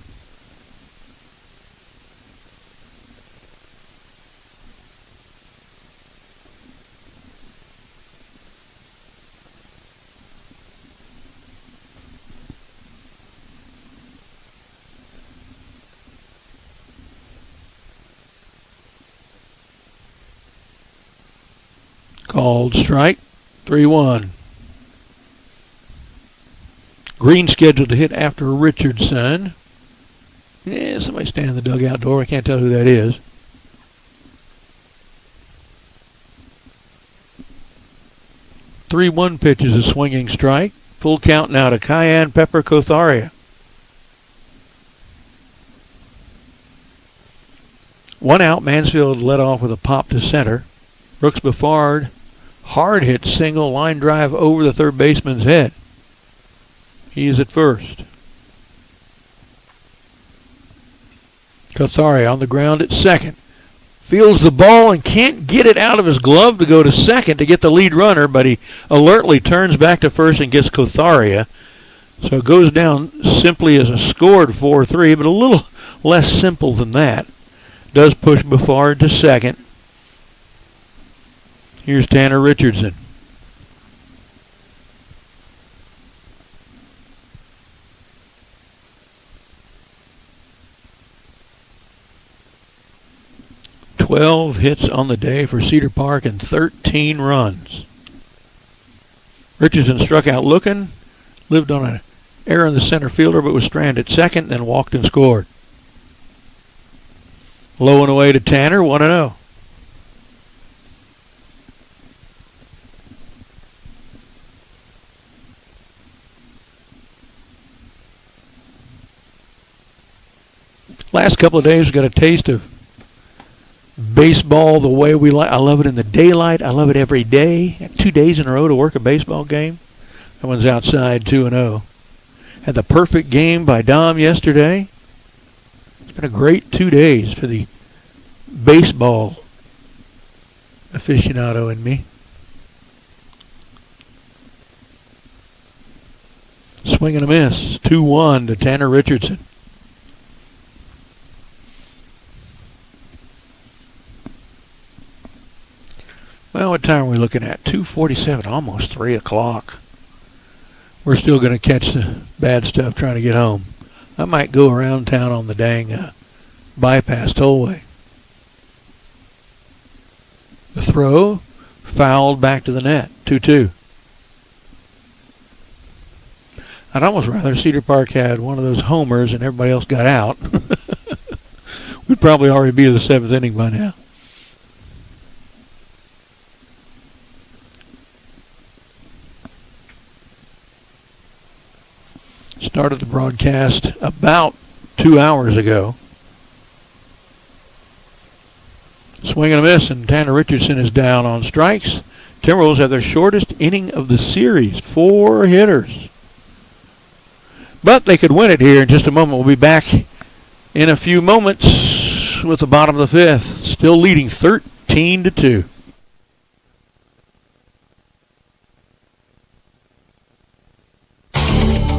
Called strike. 3-1. Green scheduled to hit after Richardson. Yeah, somebody standing in the dugout door. I can't tell who that is. Three-one pitch is a swinging strike. Full count now to Cayenne Pepper Cotharia. One out, Mansfield led off with a pop to center. Brooks Buffard, hard hit single, line drive over the third baseman's head. He is at first. Cotharia on the ground at second. Fields the ball and can't get it out of his glove to go to second to get the lead runner, but he alertly turns back to first and gets Cotharia. So it goes down simply as a scored 4-3, but a little less simple than that. Does push Buffard to second. Here's Tanner Richardson. "12 hits on the day for Cedar Park and 13 runs. Richardson struck out looking, lived on an error in the center fielder, but was stranded at second, then walked and scored. Low and away to Tanner, 1-0. Last couple of days, we got a taste of baseball the way we like. I love it in the daylight. I love it every day. 2 days in a row to work a baseball game. That one's outside, 2-0. Had the perfect game by Dom yesterday. It's been a great 2 days for the baseball aficionado in me. Swing and a miss. 2-1 to Tanner Richardson. Well, what time are we looking at? 2:47, almost 3 o'clock. We're still going to catch the bad stuff trying to get home. I might go around town on the dang bypass tollway. The throw, fouled back to the net, 2-2. I'd almost rather Cedar Park had one of those homers and everybody else got out. We'd probably already be in the 7th inning by now. Started the broadcast about 2 hours ago. Swing and a miss, and Tanner Richardson is down on strikes. Timberwolves have their shortest inning of the series, 4 hitters. But they could win it here in just a moment. We'll be back in a few moments with the bottom of the 5th, still leading 13-2.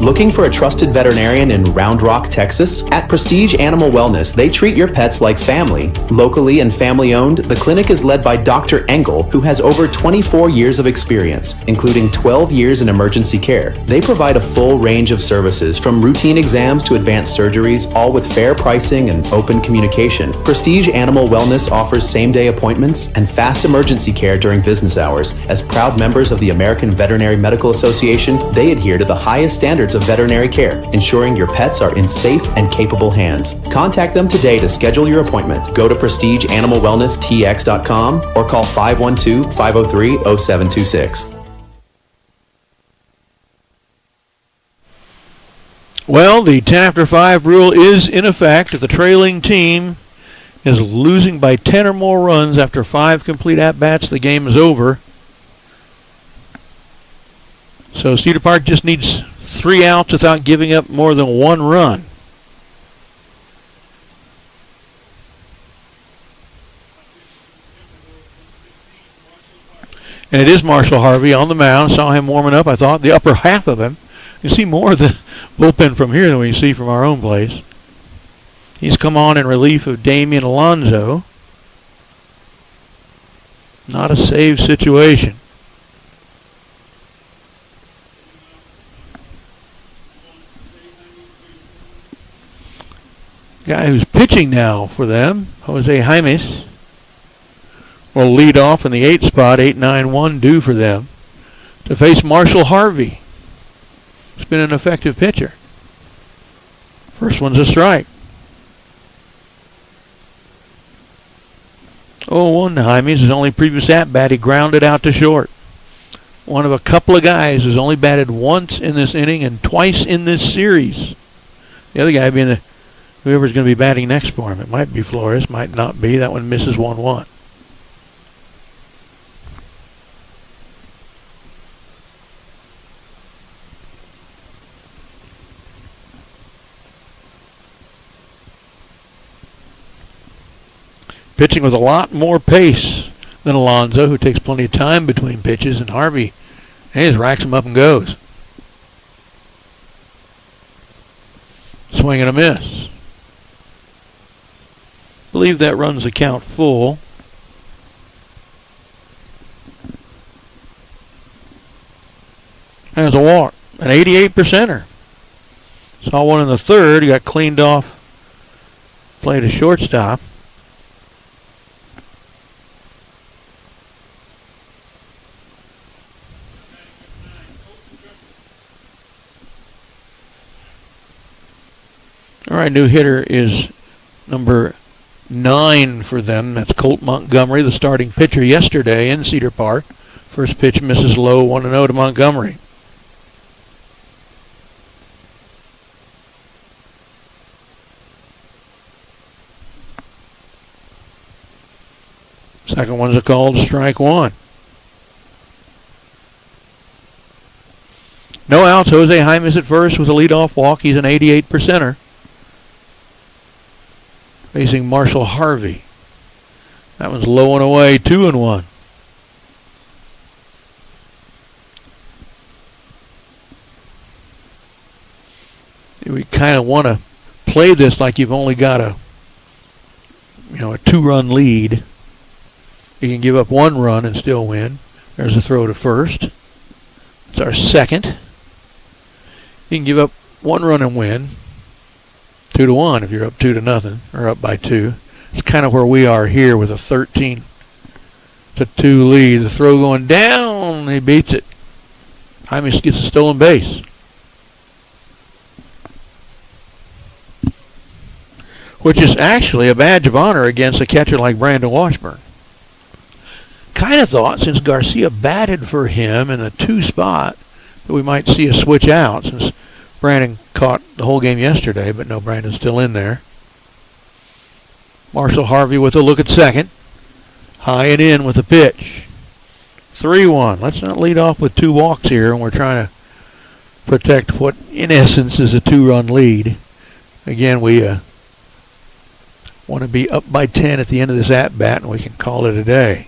Looking for a trusted veterinarian in Round Rock, Texas? At Prestige Animal Wellness, they treat your pets like family. Locally and family-owned, the clinic is led by Dr. Engel, who has over 24 years of experience, including 12 years in emergency care. They provide a full range of services, from routine exams to advanced surgeries, all with fair pricing and open communication. Prestige Animal Wellness offers same-day appointments and fast emergency care during business hours. As proud members of the American Veterinary Medical Association, they adhere to the highest standards of veterinary care, ensuring your pets are in safe and capable hands. Contact them today to schedule your appointment. Go to prestigeanimalwellnesstx.com or call 512-503-0726. Well, the 10 after 5 rule is in effect. If the trailing team is losing by 10 or more runs after 5 complete at-bats, the game is over. So Cedar Park just needs 3 outs without giving up more than 1 run. And it is Marshall Harvey on the mound. Saw him warming up, I thought, the upper half of him. You see more of the bullpen from here than we see from our own place. He's come on in relief of Damian Alonzo. Not a save situation. Guy who's pitching now for them, Jose Jaimes, will lead off in the 8th spot, 8-9-1 due for them, to face Marshall Harvey. He's been an effective pitcher. First one's a strike. 0-1 to Jaimes. His only previous at-bat, he grounded out to short. One of a couple of guys who's only batted once in this inning and twice in this series. The other guy being whoever's going to be batting next for him. It might be Flores, might not be. That one misses 1-1. Pitching with a lot more pace than Alonso, who takes plenty of time between pitches, and Harvey, he just racks him up and goes. Swing and a miss. Believe that runs the count full. There's a walk, an 88%er. Saw one in the third, he got cleaned off, played a shortstop. All right, new hitter is number 9 for them. That's Colt Montgomery, the starting pitcher yesterday in Cedar Park. First pitch misses low, 1-0 to Montgomery. Second one's a called strike 1. No outs. Jose Jaimes at first with a leadoff walk. He's an 88%er. Facing Marshall Harvey. That one's low and away, 2-1. We kind of want to play this like you've only got a 2-run lead. You can give up 1 run and still win. There's a throw to first. It's our second. You can give up 1 run and win. 2-1 if you're up 2-0 or up by 2. It's kind of where we are here with a 13-2 lead. The throw going down, he beats it. Jaimes gets a stolen base. Which is actually a badge of honor against a catcher like Brandon Washburn. Kind of thought since Garcia batted for him in the 2 spot that we might see a switch out since Brandon caught the whole game yesterday, but no, Brandon's still in there. Marshall Harvey with a look at second. High and in with the pitch. 3-1. Let's not lead off with 2 walks here, and we're trying to protect what, in essence, is a 2-run lead. Again, we want to be up by 10 at the end of this at-bat, and we can call it a day.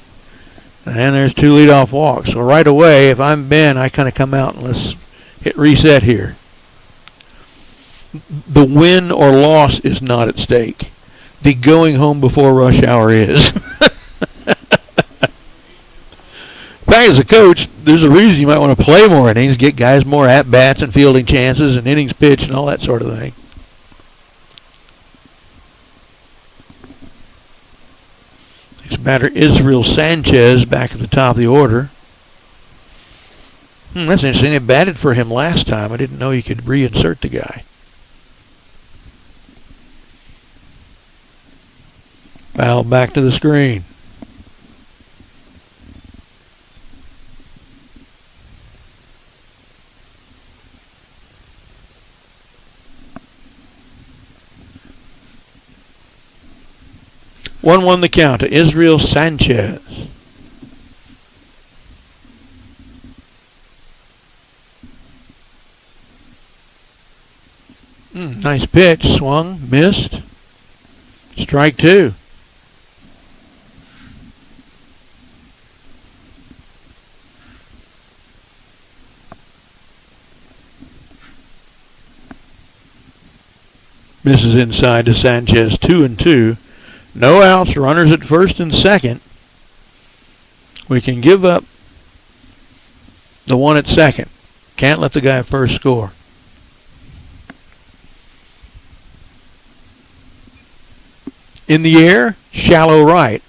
And there's 2 leadoff walks. So right away, if I'm Ben, I kind of come out and let's hit reset here. The win or loss is not at stake. The going home before rush hour is. In fact, as a coach, there's a reason you might want to play more innings, get guys more at-bats and fielding chances and innings pitched and all that sort of thing. Next batter, Israel Sanchez, back at the top of the order. That's interesting. They batted for him last time. I didn't know you could reinsert the guy. Foul back to the screen. One the count to Israel Sanchez. Nice pitch, swung, missed. Strike 2. Misses inside to Sanchez, 2-2. No outs, runners at first and second. We can give up the 1 at second. Can't let the guy at first score. In the air, shallow right.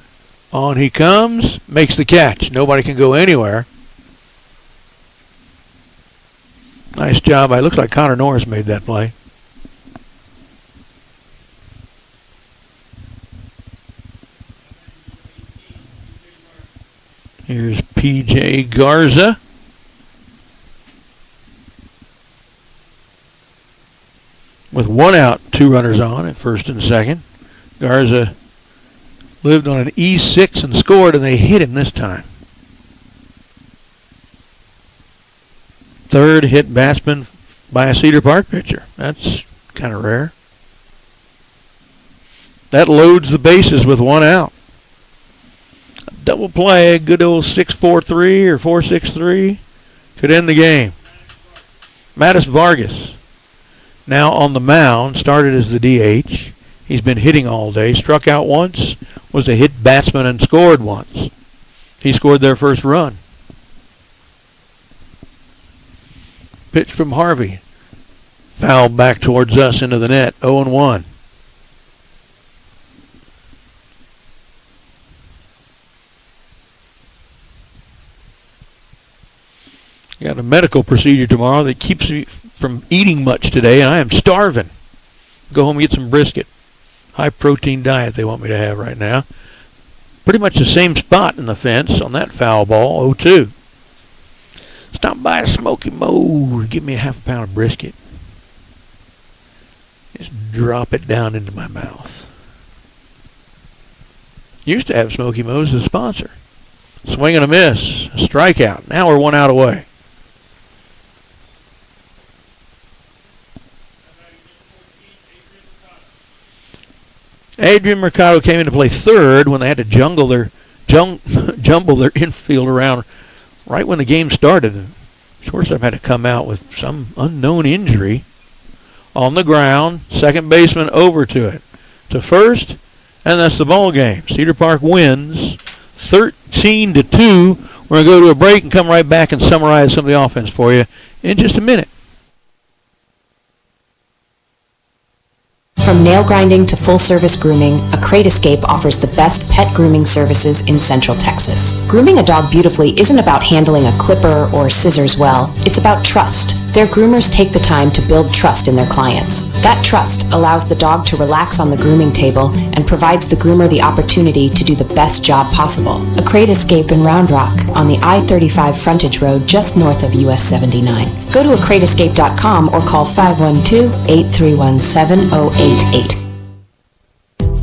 On he comes, makes the catch. Nobody can go anywhere. Nice job. It looks like Connor Norris made that play. Here's P.J. Garza. With 1 out, 2 runners on at first and second. Garza lived on an E6 and scored, and they hit him this time. Third hit batsman by a Cedar Park pitcher. That's kind of rare. That loads the bases with 1 out. Double play, good old 6-4-3 or 4-6-3 could end the game. Mattis Vargas now on the mound, started as the DH. He's been hitting all day, struck out once, was a hit batsman and scored once. He scored their first run. Pitch from Harvey. Foul back towards us into the net, 0-1. Got a medical procedure tomorrow that keeps me from eating much today, and I am starving. Go home and get some brisket. High protein diet they want me to have right now. Pretty much the same spot in the fence on that foul ball, 0-2. Stop by a Smoky Moe's. Give me a half a pound of brisket. Just drop it down into my mouth. Used to have Smoky Moe's as a sponsor. Swing and a miss. A strikeout. Now we're 1 out away. Adrian Mercado came in to play third when they had to jumble their infield around right when the game started. Shortstop had to come out with some unknown injury. On the ground, second baseman over to it. To first, and that's the ball game. Cedar Park wins 13-2. We're going to go to a break and come right back and summarize some of the offense for you in just a minute. From nail grinding to full-service grooming, A Crate Escape offers the best pet grooming services in Central Texas. Grooming a dog beautifully isn't about handling a clipper or scissors well. It's about trust. Their groomers take the time to build trust in their clients. That trust allows the dog to relax on the grooming table and provides the groomer the opportunity to do the best job possible. A Crate Escape in Round Rock on the I-35 frontage road just north of US 79. Go to acrateescape.com or call 512-831-7088.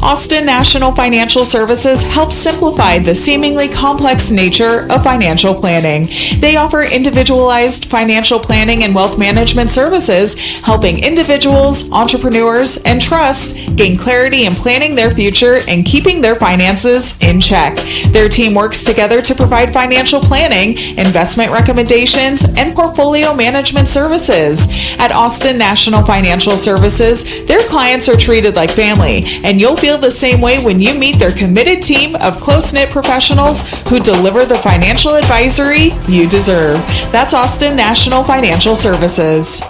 Austin National Financial Services helps simplify the seemingly complex nature of financial planning. They offer individualized financial planning and wealth management services, helping individuals, entrepreneurs, and trusts gain clarity in planning their future and keeping their finances in check. Their team works together to provide financial planning, investment recommendations, and portfolio management services. At Austin National Financial Services, their clients are treated like family, and you'll feel the same way when you meet their committed team of close-knit professionals who deliver the financial advisory you deserve. That's Austin National Financial Services.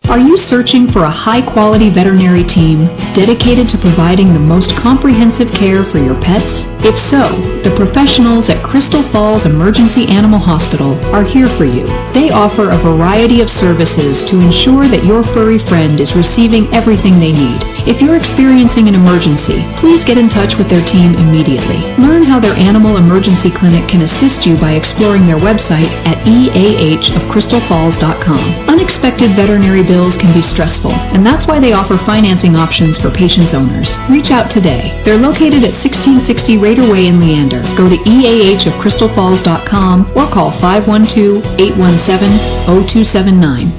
Are you searching for a high-quality veterinary team dedicated to providing the most comprehensive care for your pets? If so, the professionals at Crystal Falls Emergency Animal Hospital are here for you. They offer a variety of services to ensure that your furry friend is receiving everything they need. If you're experiencing an emergency, please get in touch with their team immediately. Learn how their animal emergency clinic can assist you by exploring their website at eahofcrystalfalls.com. Unexpected veterinary bills can be stressful, and that's why they offer financing options for patients' owners. Reach out today. They're located at 1660 Raider Way in Leander. Go to eahofcrystalfalls.com or call 512-817-0279.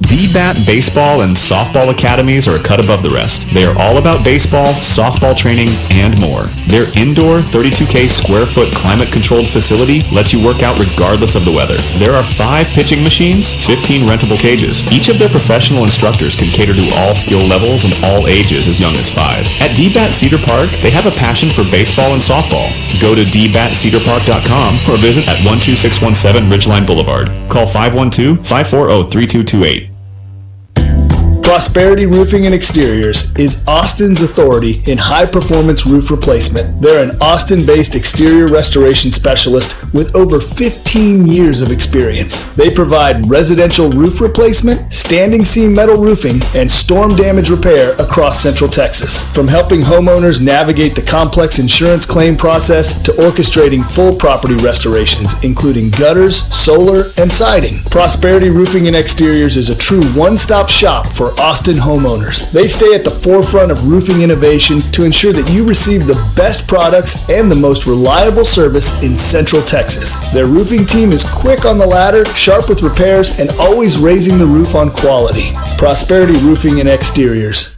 D-Bat Baseball and Softball Academies are a cut above the rest. They are all about baseball, softball training, and more. Their indoor 32K square foot climate-controlled facility lets you work out regardless of the weather. There are 5 pitching machines, 15 rentable cages. Each of their professional instructors can cater to all skill levels and all ages as young as 5. At D-Bat Cedar Park, they have a passion for baseball and softball. Go to dbatcedarpark.com or visit at 12617 Ridgeline Boulevard. Call 512-540-3228. Prosperity Roofing and Exteriors is Austin's authority in high-performance roof replacement. They're an Austin-based exterior restoration specialist with over 15 years of experience. They provide residential roof replacement, standing seam metal roofing, and storm damage repair across Central Texas. From helping homeowners navigate the complex insurance claim process to orchestrating full property restorations, including gutters, solar, and siding, Prosperity Roofing and Exteriors is a true one-stop shop for Austin homeowners. They stay at the forefront of roofing innovation to ensure that you receive the best products and the most reliable service in Central Texas. Their roofing team is quick on the ladder, sharp with repairs, and always raising the roof on quality. Prosperity Roofing and Exteriors.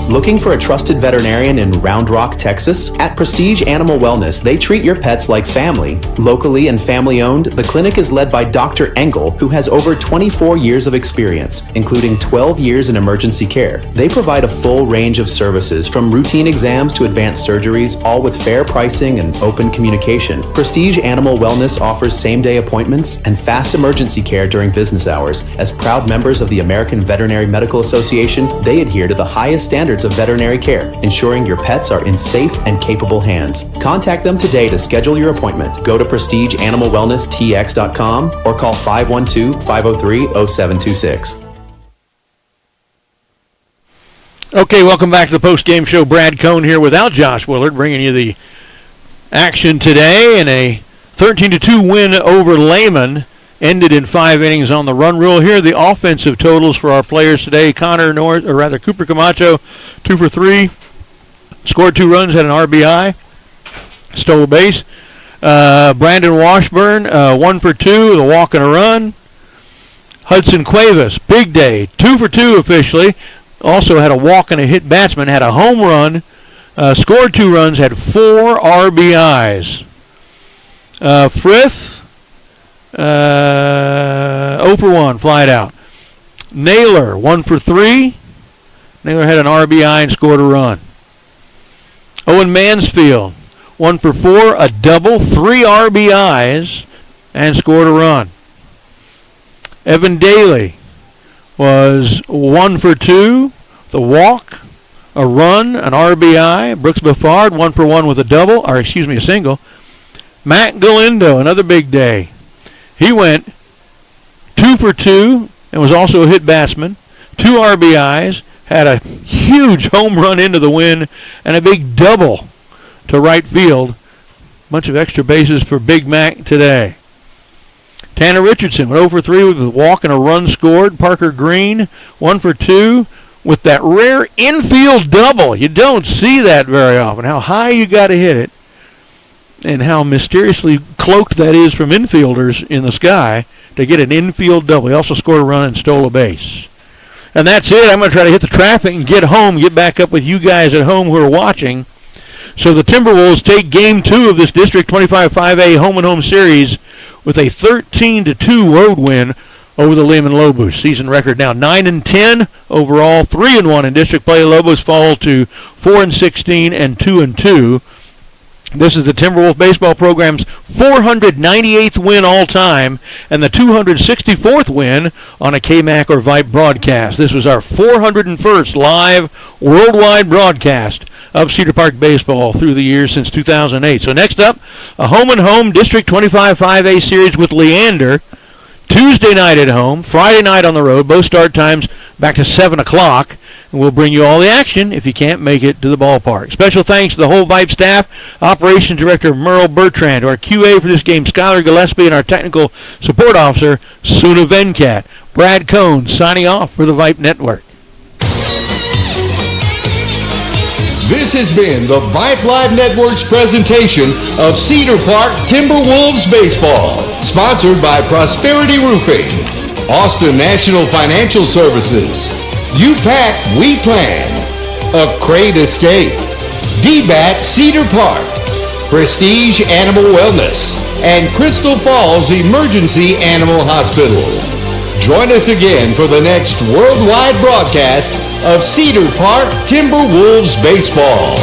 Looking for a trusted veterinarian in Round Rock, Texas? At Prestige Animal Wellness, they treat your pets like family. Locally and family-owned, the clinic is led by Dr. Engel, who has over 24 years of experience, including 12 years in emergency care. They provide a full range of services, from routine exams to advanced surgeries, all with fair pricing and open communication. Prestige Animal Wellness offers same-day appointments and fast emergency care during business hours. As proud members of the American Veterinary Medical Association, they adhere to the highest standards of veterinary care, ensuring your pets are in safe and capable hands. Contact them today to schedule your appointment. Go to prestigeanimalwellnesstx.com or call 512-503-0726. Okay, welcome back to the post-game show. Brad Cohn here without Josh Willard, bringing you the action today. In a 13-2 win over Lehman, ended in 5 innings on the run rule. Here are the offensive totals for our players today. Cooper Camacho, 2 for 3, scored 2 runs, had an RBI, stole a base. Brandon Washburn, 1 for 2, with a walk and a run. Hudson Cuevas, big day, 2 for 2 officially. Also had a walk and a hit batsman, had a home run, scored 2 runs, had 4 RBIs. Frith, 0 for 1, flied out. Naylor, 1 for 3. Naylor had an RBI and scored a run. Owen Mansfield, 1 for 4, a double, 3 RBIs, and scored a run. Evan Daly was 1 for 2, the walk, a run, an RBI. Brooks Buffard, 1 for 1 with a single. Matt Galindo, another big day. He went 2 for 2 and was also a hit batsman, 2 RBIs, had a huge home run into the wind, and a big double to right field. Bunch of extra bases for Big Mac today. Tanner Richardson went 0 for 3 with a walk and a run scored. Parker Green, 1 for 2 with that rare infield double. You don't see that very often, how high you got to hit it, and how mysteriously cloaked that is from infielders in the sky to get an infield double. He also scored a run and stole a base. And that's it. I'm going to try to hit the traffic and get home, get back up with you guys at home who are watching. So the Timberwolves take Game 2 of this District 25-5A home-and-home series with a 13-2 road win over the Lehman Lobos. Season record now 9-10 overall, 3-1 in district play. Lobos fall to 4-16 and 2-2. This is the Timberwolf baseball program's 498th win all time and the 264th win on a KMAC or Vype broadcast. This was our 401st live worldwide broadcast of Cedar Park baseball through the years since 2008. So next up, a home-and-home District 25-5A series with Leander. Tuesday night at home, Friday night on the road. Both start times back to 7 o'clock. And we'll bring you all the action if you can't make it to the ballpark. Special thanks to the whole Vype staff, Operations Director Merle Bertrand, our QA for this game, Skylar Gillespie, and our Technical Support Officer, Suna Venkat. Brad Cohn signing off for the Vype Network. This has been the Vype Live Network's presentation of Cedar Park Timberwolves Baseball, sponsored by Prosperity Roofing, Austin National Financial Services, UPAC We Plan, A Crate Escape, DBAT Cedar Park, Prestige Animal Wellness, and Crystal Falls Emergency Animal Hospital. Join us again for the next worldwide broadcast of Cedar Park Timberwolves Baseball.